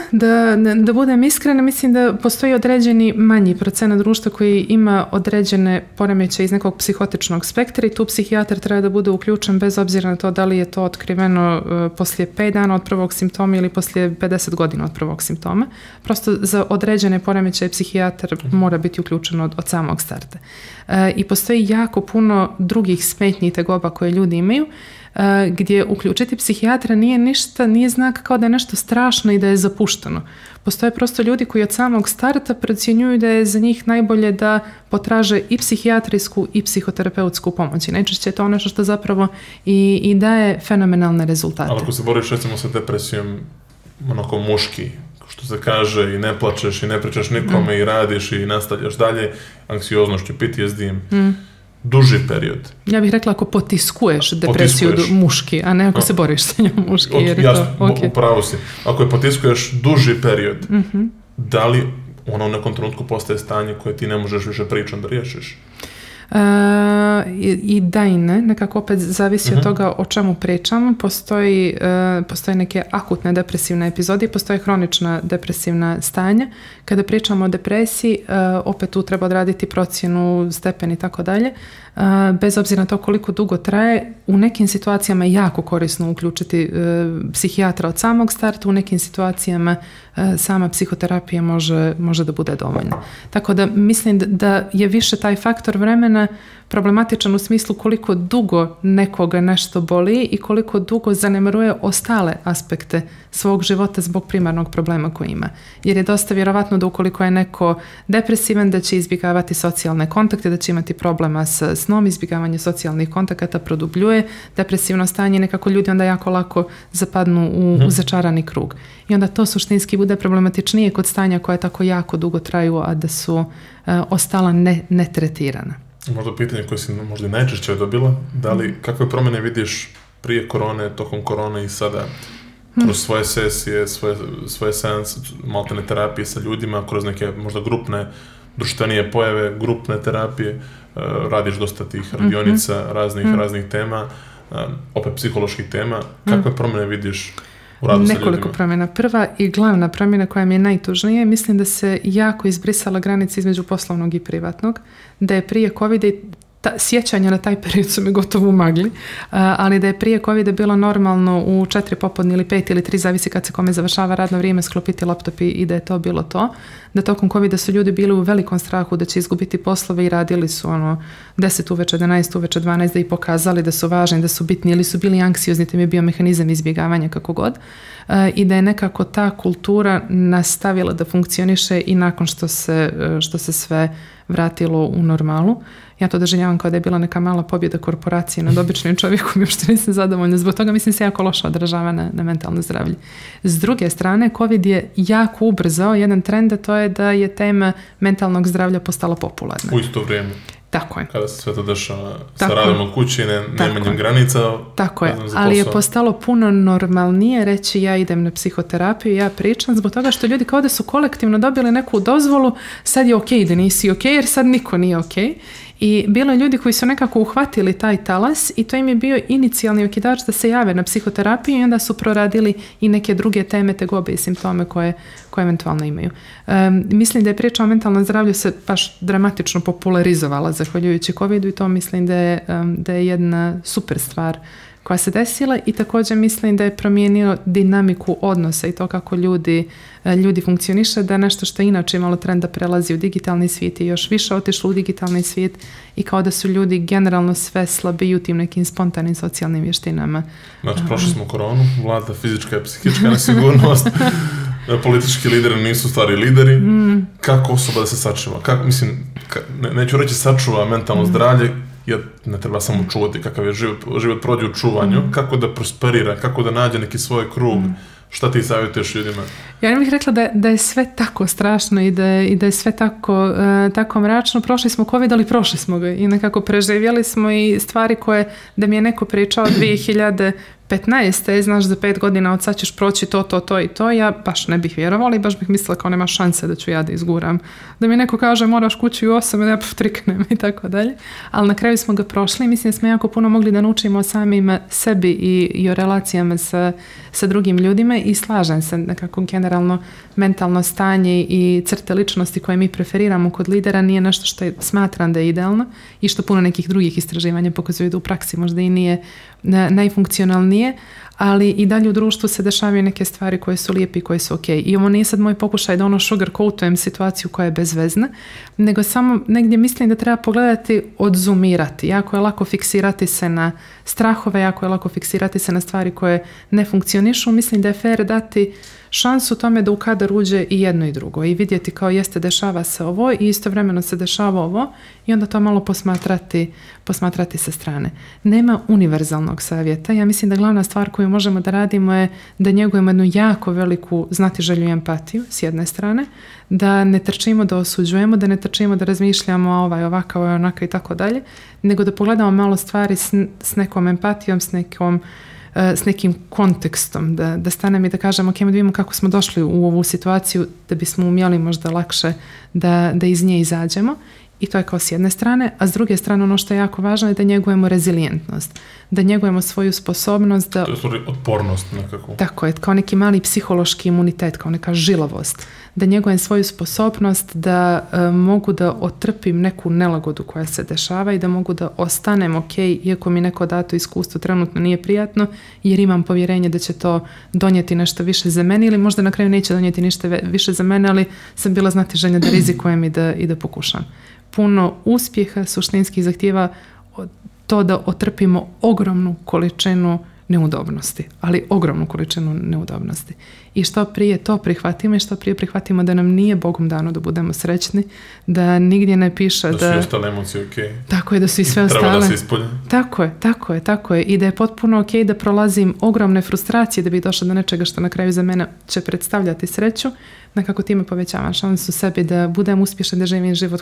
da budem iskrena, mislim da postoji određeni manji procenat društva koji ima određene poremećaje iz nekog psihotičnog spektra i tu psihijatar treba da bude uključen bez obzira na to da li je to otkriveno poslije 5 dana od prvog simptoma ili poslije 50 godina od prvog simptoma. Prosto za određene poremećaje psihijatar mora biti uključen od samog starta. I postoji jako puno drugih smetnji i tegoba koje ljudi imaju, gdje uključiti psihijatra nije znak kao da je nešto strašno i da je zapušteno. Postoje prosto ljudi koji od samog starta procjenjuju da je za njih najbolje da potraže i psihijatrijsku i psihoterapeutsku pomoć. I najčešće je to nešto što zapravo i daje fenomenalne rezultate. Ali ako se boriš recimo sa depresijom onako muški, što se kaže, i ne plačeš i ne pričaš nikome i radiš i nastavljaš dalje, anksioznošću, PTSD-im, duži period. Ja bih rekla ako potiskuješ depresiju muški, a ne ako se boriš sa njom muški. Upravo si. Ako je potiskuješ duži period, da li ono u nekom trenutku postaje stanje koje ti ne možeš više pričom da riješiš? I da i ne, nekako opet zavisi od toga o čemu pričamo. Postoje neke akutne depresivne epizode i postoje hronična depresivna stanja. Kada pričamo o depresiji, opet tu treba odraditi procjenu, stepen i tako dalje. bez obzira na to koliko dugo traje, u nekim situacijama je jako korisno uključiti psihijatra od samog starta, u nekim situacijama sama psihoterapija može da bude dovoljna. Tako da mislim da je više taj faktor vremena problematičan u smislu koliko dugo nekoga nešto boli i koliko dugo zanemaruje ostale aspekte svog života zbog primarnog problema koji ima. Jer je dosta vjerovatno da ukoliko je neko depresivan, da će izbjegavati socijalne kontakte, da će imati problema sa snom, izbjegavanje socijalnih kontakata produbljuje depresivno stanje, nekako ljudi onda jako lako zapadnu u začarani krug. I onda to suštinski bude problematičnije kod stanja koje tako jako dugo traju, a da su ostala netretirana. Možda pitanje koje si možda najčešće dobila, da li, kakve promjene vidiš prije korone, tokom korone i sada, kroz svoje sesije, svoje seanse, maltene terapije sa ljudima, kroz neke možda grupne, društvenije pojave, grupne terapije, radiš dosta tih radionica, raznih tema, opet psiholoških tema, kakve promjene vidiš u radu sa ljudima? Nekoliko promjena. Prva i glavna promjena koja mi je najtužnija, mislim da se jako izbrisala granica između poslovnog i privatnog, da je prije COVID-a sjećanja na taj period su me gotovo umagli, ali da je prije COVID-a bilo normalno u 4 popodne ili 5 ili 3, zavisi kad se kome završava radno vrijeme, sklopiti laptop i da je to bilo to. Da tokom COVID-a su ljudi bili u velikom strahu da će izgubiti poslove i radili su 10 uveče, 11 uveče, 12 da i pokazali da su važni, da su bitni ili su bili anksiozni, to mi je bio mehanizam izbjegavanja kako god. I da je nekako ta kultura nastavila da funkcioniše i nakon što se sve vratilo u normalu. Ja to doživljavam kao da je bila neka mala pobjeda korporacije nad običnim čovjekom i uopšte nisam zadovoljna. Zbog toga mislim se jako loše odražava na mentalno zdravlje. S druge strane, COVID je jako ubrzao jedan trend, a to je da je tema mentalnog zdravlja postala popularna. U isto vrijeme. Tako je. Kada se sve to dešava sa radom od kuće, nemanjem granica. Tako je, ali je postalo puno normalnije reći ja idem na psihoterapiju, ja pričam, zbog toga što ljudi kao da su kolektivno dobili neku dozvolu, sad je okej da nisi okej, jer sad niko nije okej. I bilo je ljudi koji su nekako uhvatili taj talas i to im je bio inicijalni okidač da se jave na psihoterapiju i onda su proradili i neke druge teme, tegobe i simptome koje eventualno imaju. Mislim da je priča o mentalnom zdravlju se baš dramatično popularizovala zahvaljujući COVID-u i to mislim da je jedna super stvar koja se desila i također mislim da je promijenio dinamiku odnosa i to kako ljudi funkcioniše, da je nešto što je inače imalo trend da prelazi u digitalni svijet i još više otišlo u digitalni svijet i kao da su ljudi generalno sve slabiji u tim nekim spontanim socijalnim vještinama. Znači, prošli smo koronu, vlada fizička i psihička nesigurnost, politički lideri nisu stari lideri. Kako osoba da se sačuva? Neću reći sačuva mentalno zdravlje, jer ne treba samo čuvati kakav je život prođe u čuvanju, kako da prosperira, kako da nađe neki svoj krug. Šta ti savjetuješ ljudima? Ja ne bih rekla da je sve tako strašno i da je sve tako mračno. Prošli smo COVID, ali prošli smo ga i nekako preživjeli smo i stvari koje da mi je neko pričao 2015. Znaš za 5 godina od sad ćeš proći to i to, ja baš ne bih vjerovala i baš bih mislila kao nema šanse da ću ja da izguram. Da mi neko kaže moraš kući u 8 da ja triknem i tako dalje. Ali na kraju smo ga prošli i mislim da smo jako puno mogli da naučimo o samim sebi i o relacijama sa drugim ljudima i slažem se nekako generalno mentalno stanje i crte ličnosti koje mi preferiramo kod lidera nije nešto što smatram da je idealno i što puno nekih drugih istraživanja pokazuju da u praksi možda i nije najfunkcionalnije, ali i dalje u društvu se dešavaju neke stvari koje su lijepe i koje su ok. I ovo nije sad moj pokušaj da sugarcoatujem situaciju koja je bezvezna, nego samo negdje mislim da treba pogledati, odzoomirati. Jako je lako fiksirati se na strahove, jako je lako fiksirati se na stvari koje ne funkcionišu. Mislim da je fair dati šansu tome da u kadar uđe i jedno i drugo i vidjeti kao jeste dešava se ovo i istovremeno se dešava ovo i onda to malo posmatrati sa strane. Nema univerzalnog savjeta. Ja mislim da glavna stvar koju možemo da radimo je da njegujemo jednu jako veliku znatiželju i empatiju s jedne strane, da ne trčimo da osuđujemo, da ne trčimo da razmišljamo ovakav, onaka i tako dalje, nego da pogledamo malo stvari s nekom empatijom, s nekim kontekstom, da stanemo i da kažemo ok, da vidimo kako smo došli u ovu situaciju da bismo umjeli možda lakše da iz nje izađemo I to je kao s jedne strane, a s druge strane ono što je jako važno je da njegujemo rezilijentnost, da njegujemo svoju sposobnost da... To je stvari otpornost nekako. Tako je, kao neki mali psihološki imunitet, kao neka žilavost. Da njegujem svoju sposobnost da mogu da otrpim neku nelagodu koja se dešava i da mogu da ostanem ok, iako mi neko dato iskustvo trenutno nije prijatno, jer imam povjerenje da će to donijeti nešto više za mene ili možda na kraju neće donijeti ništa više za mene, ali sam bila znatiželjna da rizikujem i da pokušam. Puno uspjeha suštinski zahtijeva to da otrpimo ogromnu količinu neudobnosti, ali ogromnu količinu neudobnosti. I što prije to prihvatimo i što prije prihvatimo da nam nije Bogom dano da budemo srećni, da nigdje ne piše da su i ostale emocije ok. Tako je, da su i sve ostale. Treba da se ispolje. Tako je. I da je potpuno ok da prolazim ogromne frustracije da bi došla do nečega što na kraju za mene će predstavljati sreću, nekako time povećavam šansu sebi da budem uspješan, da živim život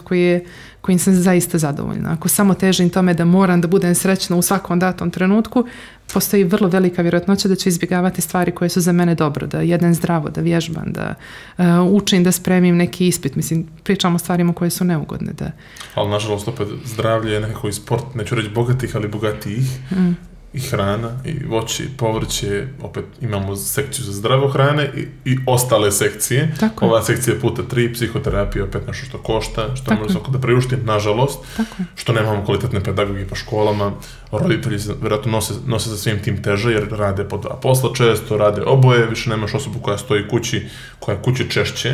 kojim sam zaista zadovoljna. Ako samo težim tome da moram da budem srećna u svakom datom trenutku, postoji vrlo velika vjerojatnoća da ću izbjegavati stvari koje su za mene dobro, da jedem zdravo, da vježbam, da učim, da spremim neki ispit. Mislim, pričamo o stvarima koje su neugodne. Ali nažalost opet zdravlje je nekako i sport, neću reći bogatih, ali bogatijih. I hrana, i voće, i povrće, opet imamo sekciju za zdravo hrane i ostale sekcije. Tako ova sekcija puta 3, psihoterapija opet nešto što košta, što ne može svako da priušti, nažalost, što nemamo kvalitetne pedagoge po školama, roditelji se vjerojatno nose za svim tim teže jer rade po 2 posla često, rade oboje, više nemaš osobu koja stoji kući, koja je kući češće.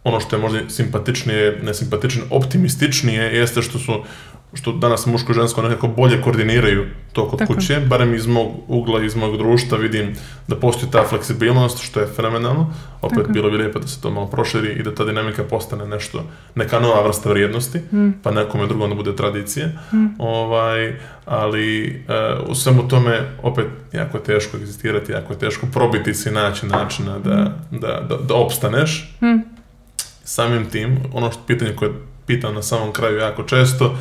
Ono što je možda simpatičnije, nesimpatičnije, optimističnije jeste što danas muško i žensko nekako bolje koordiniraju to kod kuće, barem iz mog ugla, iz mog društva vidim da postoji ta fleksibilnost, što je fenomenalno. Opet bilo bi lijepo da se to malo proširi i da ta dinamika postane nešto, neka nova vrsta vrijednosti, pa nekome drugom da bude tradicija. Ali u svemu tome opet jako je teško egzistirati, jako je teško probiti si naći načina da opstaneš. Samim tim, ono što pitanje koje pitam na samom kraju jako često,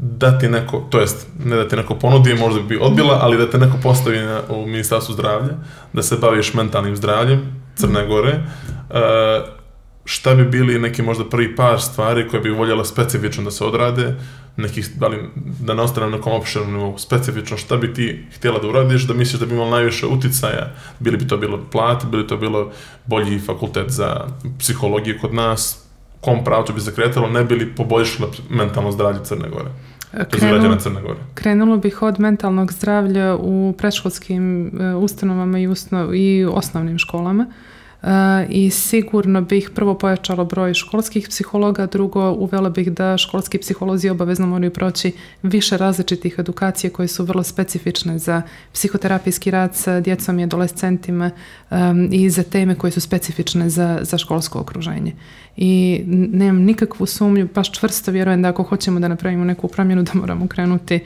da ti neko, to jest ne da ti neko ponudi, možda bi odbila, ali da te neko postavi u Ministarstvu zdravlja, da se baviš mentalnim zdravljem Crne Gore, šta bi bili neki možda prvi par stvari koje bi voljela specifično da se odrade, da ne ostane na nekom opširnom nivou, specifično šta bi ti htjela da uradiš, da misliš da bi imalo najviše uticaja, bili bi to bilo plate, bili to bilo bolji fakultet za psihologiju kod nas, kom pravcu bi se kretalo, ne bi li poboljšalo mentalno zdravlje Crne Gore? Krenulo bih od mentalnog zdravlja u predškolskim ustanovama i osnovnim školama. I sigurno bih prvo pojačalo broj školskih psihologa, drugo uvela bih da školski psiholozi obavezno moraju proći više različitih edukacija koje su vrlo specifične za psihoterapijski rad sa djecom i adolescentima i za teme koje su specifične za školsko okruženje. I nemam nikakvu sumnju, baš čvrsto vjerujem da ako hoćemo da napravimo neku promjenu da moramo krenuti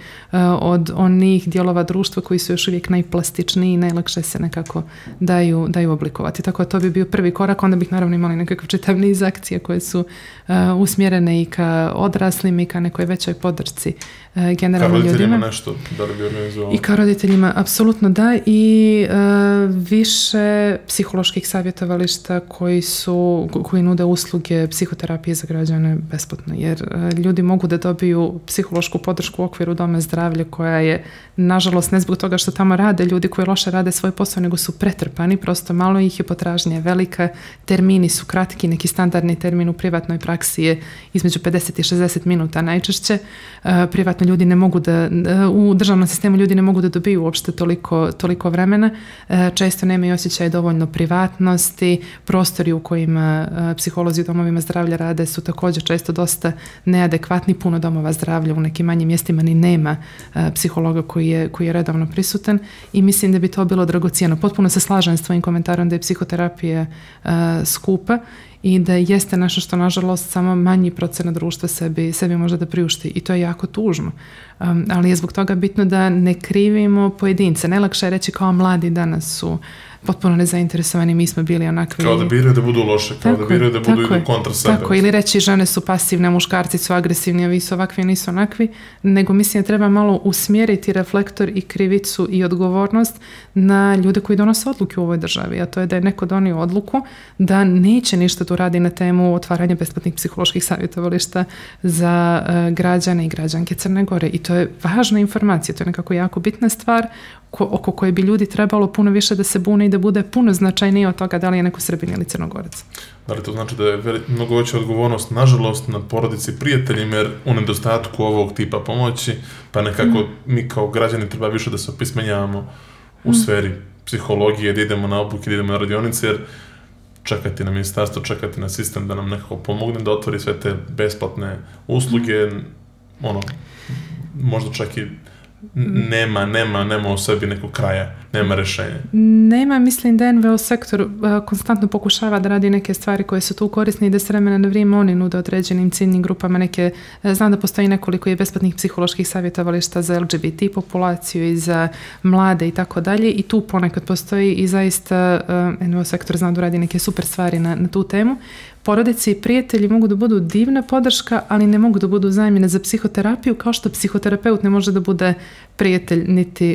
od onih dijelova društva koji su još uvijek najplastičniji i najlakše se nekako daju oblikovati. Tako da to bi bio prvi korak, onda bih naravno imali nekakav čitav niz akcija koje su usmjerene i ka odraslim i ka nekoj većoj podršci generalno ljudima. Ka roditeljima nešto da li bi organizovalo? I ka roditeljima, apsolutno da, i više psiholoških savjetovališta koji nude usluge psihoterapije za građane besplatno, jer ljudi mogu da dobiju psihološku podršku u okviru doma zdravlja koja je, nažalost, ne zbog toga što tamo rade ljudi koji loše rade svoj posao, nego su pretrpani, prosto malo ih je, potražnja velika, termini su kratki, neki standardni termin u privatnoj praksi je između 50 i 60 minuta najčešće. Privatno ljudi ne mogu u državnom sistemu ljudi ne mogu da dobiju uopšte toliko vremena. Često nemaju osjećaj dovoljno privatnosti, prostori u kojima psiholozi u domovima zdravlja rade su također često dosta neadekvatni, puno domova zdravlja u nekim manjim mjestima ni nema psihologa koji je redovno prisutan i mislim da bi to bilo dragocjeno. Potpuno se slažem s tvojim komentarom da je psihoterapija skupa i da jeste nešto što nažalost samo manji procenat društva sebi može da priušti i to je jako tužno. Ali je zbog toga bitno da ne krivimo pojedince. Najlakše je reći kao mladi danas su potpuno nezainteresovani, mi smo bili onakvi. Kao da biraju da budu loše, kao da biraju da budu idu kontra sebe. Tako, ili reći žene su pasivne, muškarci su agresivni, a vi su ovakvi, nisu onakvi, nego mislim da treba malo usmjeriti reflektor i krivicu i odgovornost na ljude koji donose odluke u ovoj državi, a to je da je neko donio odluku da neće ništa tu radi na temu otvaranja besplatnih psiholoških savjetovališta za građane i građanke Crne Gore. I to je važna informacija, to je nekako jako bitna stvar oko koje bi ljudi trebalo puno više da se bune i da bude puno značajnije od toga da li je neko Srbin ili Crnogorac. Da li to znači da je mnogo veća odgovornost, nažalost, na porodici i prijateljima, jer u nedostatku ovog tipa pomoći, pa nekako mi kao građani treba više da se opismenjavamo u sferi psihologije, da idemo na obuke, da idemo na radionice, jer čekati na ministarstvo, čekati na sistem da nam nekako pomogne da otvori sve te besplatne usluge, možda čak i nema u sebi nekog kraja, nema rešenja. Nema, mislim da NVO sektor konstantno pokušava da radi neke stvari koje su tu korisne i da s vremena na vrijeme oni nude određenim ciljnim grupama neke, znam da postoji nekoliko je besplatnih psiholoških savjetovališta za LGBT populaciju i za mlade i tako dalje, i tu ponekad postoji i zaista NVO sektor zna da radi neke super stvari na tu temu. Porodice i prijatelji mogu da budu divna podrška, ali ne mogu da budu zamjene za psihoterapiju, kao što psihoterapeut ne može da bude prijatelj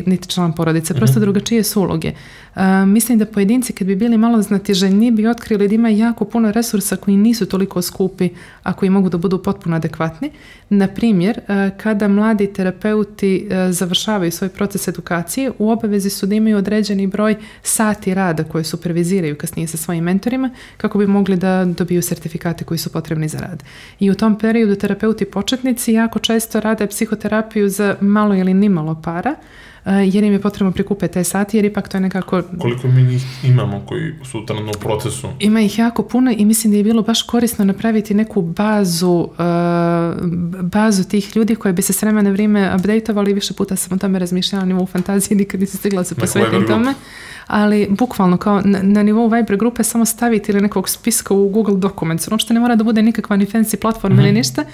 niti član porodice. Prosto drugačije su uloge. Mislim da pojedinci kad bi bili malo znatiželjniji bi otkrili da ima jako puno resursa koji nisu toliko skupi, a koji mogu da budu potpuno adekvatni. Na primjer, kada mladi terapeuti završavaju svoj proces edukacije, u obavezi su da imaju određeni broj sati rada koje superviziraju kasnije sa svojim mentorima, kako bi mogli da dobiju sertifikate koji su potrebni za rad. I u tom periodu terapeuti početnici jako često rade psihoterapiju za malo ili nimalo para, jer im je potrebno prikupiti te sati, jer ipak to je nekako... Koliko mi njih imamo koji su trenutno u procesu? Ima ih jako puno i mislim da je bilo baš korisno napraviti neku bazu tih ljudi koje bi se s vremena na vrijeme updateovali. Više puta sam o tome razmišljala na nivou fantazije, nikad nisam stigla se posvetiti tome. Ali bukvalno kao na nivou Viber grupe samo staviti ili nekog spiska u Google Documents, što ne mora da bude nikakva ni fancy platforma ili ništa,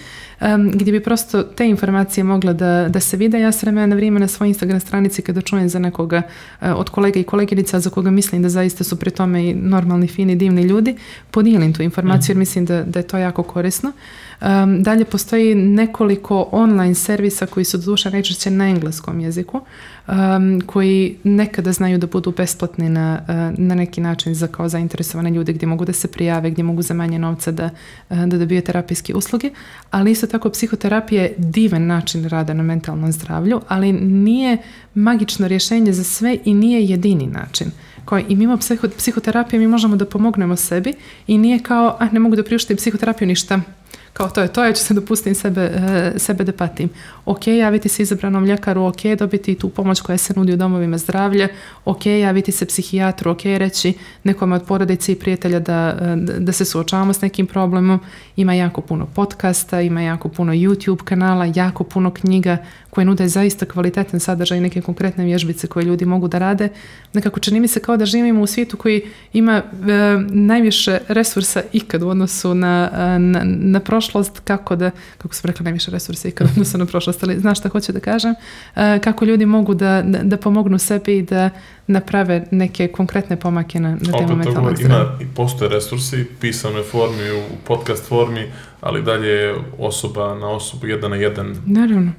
gdje bi prosto te informacije mogle da se vide. Ja s vremena na vrijeme na svojoj Instagram stranici kada čujem za nekoga od kolega i koleginica za koga mislim da zaista su pri tome i normalni, fini, divni ljudi, podijelim tu informaciju jer mislim da je to jako korisno. Dalje postoji nekoliko online servisa koji su doduše najčešće na engleskom jeziku, koji nekada znaju da budu besplatni na neki način za kao zainteresovane ljude, gdje mogu da se prijave, gdje mogu za manje novca da dobiju terapijske usluge, ali isto tako psihoterapija je divan način rada na mentalnom zdravlju, ali nije magično rješenje za sve i nije jedini način. I mimo psihoterapije mi možemo da pomognemo sebi i nije kao, ne mogu da priuštim psihoterapiju, ništa. Kao to je to, ja ću se dopustim sebe da patim. Ok, javiti se izabranom ljekaru, ok, dobiti tu pomoć koja se nudi u domovima zdravlja, ok, javiti se psihijatru, ok, reći nekome od porodice i prijatelja da se suočavamo s nekim problemom. Ima jako puno podcasta, ima jako puno YouTube kanala, jako puno knjiga koje nude zaista kvalitetan sadržaj i neke konkretne vježbice koje ljudi mogu da rade. Nekako čini mi se kao da živimo u svijetu koji ima najviše resursa ikad u odnosu na prošlost, kako sam rekla najviše resursa ikad u odnosu na prošlost, ali znaš šta hoću da kažem, kako ljudi mogu da pomognu sebi i da naprave neke konkretne pomake na temu mentalnog zdravlja. Ima i postoje resursi, pisanoj formi, u podcast formi, ali dalje osoba na osobu, 1 na 1. Naravno.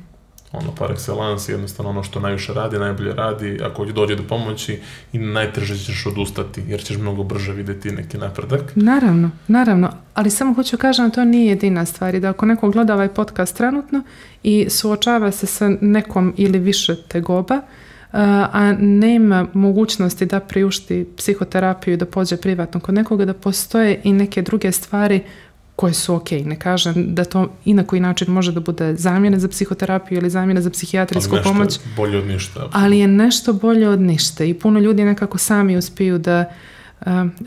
Par excellence, jednostavno ono što najviše radi, najbolje radi, ako dođe do pomoći i najteže ćeš odustati, jer ćeš mnogo brže vidjeti neki napredak. Naravno, ali samo hoću kažem da to nije jedina stvar i da ako neko gleda ovaj podcast trenutno i suočava se sa nekom ili više tegoba, a nema mogućnosti da priušti psihoterapiju i da pođe privatno kod nekoga, da postoje i neke druge stvari koje su ok. Ne kažem da to i na koji način može da bude zamjena za psihoterapiju ili zamjena za psihijatrijsku pomoć. Ali nešto bolje od ništa. Absolutno. Ali je nešto bolje od ništa i puno ljudi nekako sami uspiju da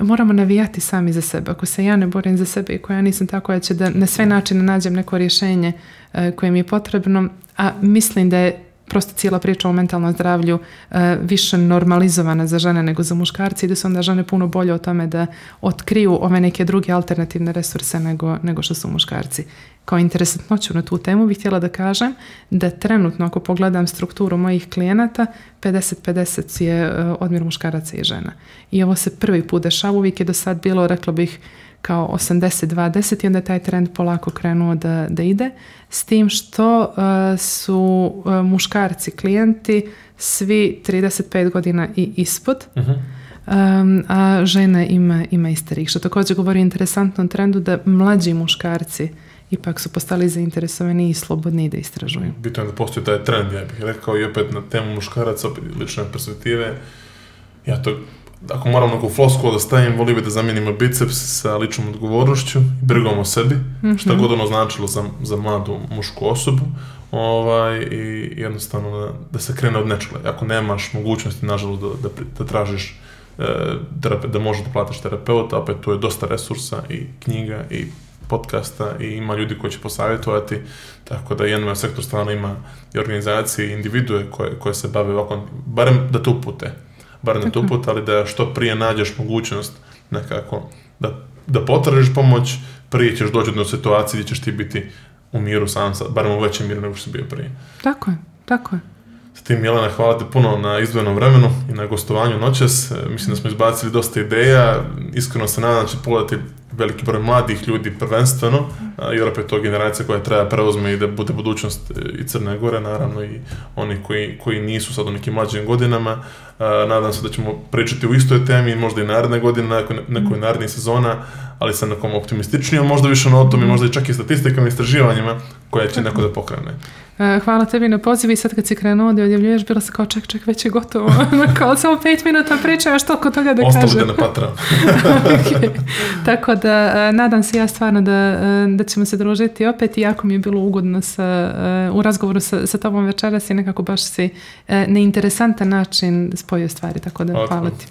moramo navijati sami za sebe. Ako se ja ne borim za sebe i koja ja nisam tako, ja ću da na sve načine nađem neko rješenje koje mi je potrebno, a mislim da je prosto cijela priča o mentalnom zdravlju više normalizovana za žene nego za muškarci i da su onda žene puno bolje o tome da otkriju ove neke druge alternativne resurse nego što su muškarci. kao interesantnoću na tu temu bih htjela da kažem da trenutno ako pogledam strukturu mojih klijenata 50-50 je odmjer muškaraca i žena. I ovo se prvi put dešava, uvijek je do sad bilo, rekla bih, kao 80-20 i onda je taj trend polako krenuo da ide, s tim što su muškarci klijenti svi 35 godina i ispod, a žena ima i starih, što također govori o interesantnom trendu da mlađi muškarci ipak su postali zainteresovani i slobodni da istražuju. Bitno je da postoji taj trend, ja bih rekao, i opet na temu muškaraca, opet lične perspektive, ja to, ako moram neku flosku da stavim, volio bi da zamijenimo biceps sa ličnom odgovornošću i brigom o sebi, šta god ono značilo za mladu mušku osobu, i jednostavno da se krene od nečega. Ako nemaš mogućnosti, nažalost, da tražiš da možeš da platiš terapeuta, opet tu je dosta resursa i knjiga i podcasta i ima ljudi koji će posavjetovati, tako da jedan sektor stvarno ima i organizacije i individue koje se bave ovako, barem da te upute, ali da što prije nađeš mogućnost nekako da potražiš pomoć, prije ćeš doći do situacije gdje ćeš ti biti u miru sam, barem u većem miru nego što si bio prije. Tako je. S tim, Jelena, hvala ti puno na izdvojenom vremenu i na gostovanju noćas. Mislim da smo izbacili dosta ideja. Iskreno se nadam da će pogledati veliki broj mladih ljudi prvenstveno, jer opet to generacija koja treba preuzme i da bude budućnost i Crne Gore, naravno i oni koji nisu sad u nekim mlađim godinama. Nadam se da ćemo pričati u istoj temi, možda i naredne godine, nekoj narednih sezona, ali sa nekom optimističnijom, možda više na o tom i možda i čak i statistikama i istraživanjima koja će neko da pokrene. Hvala tebi na pozivu i sad kad si krenuo da odjavljuješ, bila se kao ček, već je gotovo. Kao samo 5 minuta priča, još toliko toga da kažem. Ostalo da ne patram. Okay. Tako da nadam se ja stvarno da ćemo se družiti opet i jako mi je bilo ugodno u razgovoru sa tobom večeras i nekako baš si na interesantan način spojio stvari, tako da hvala ti.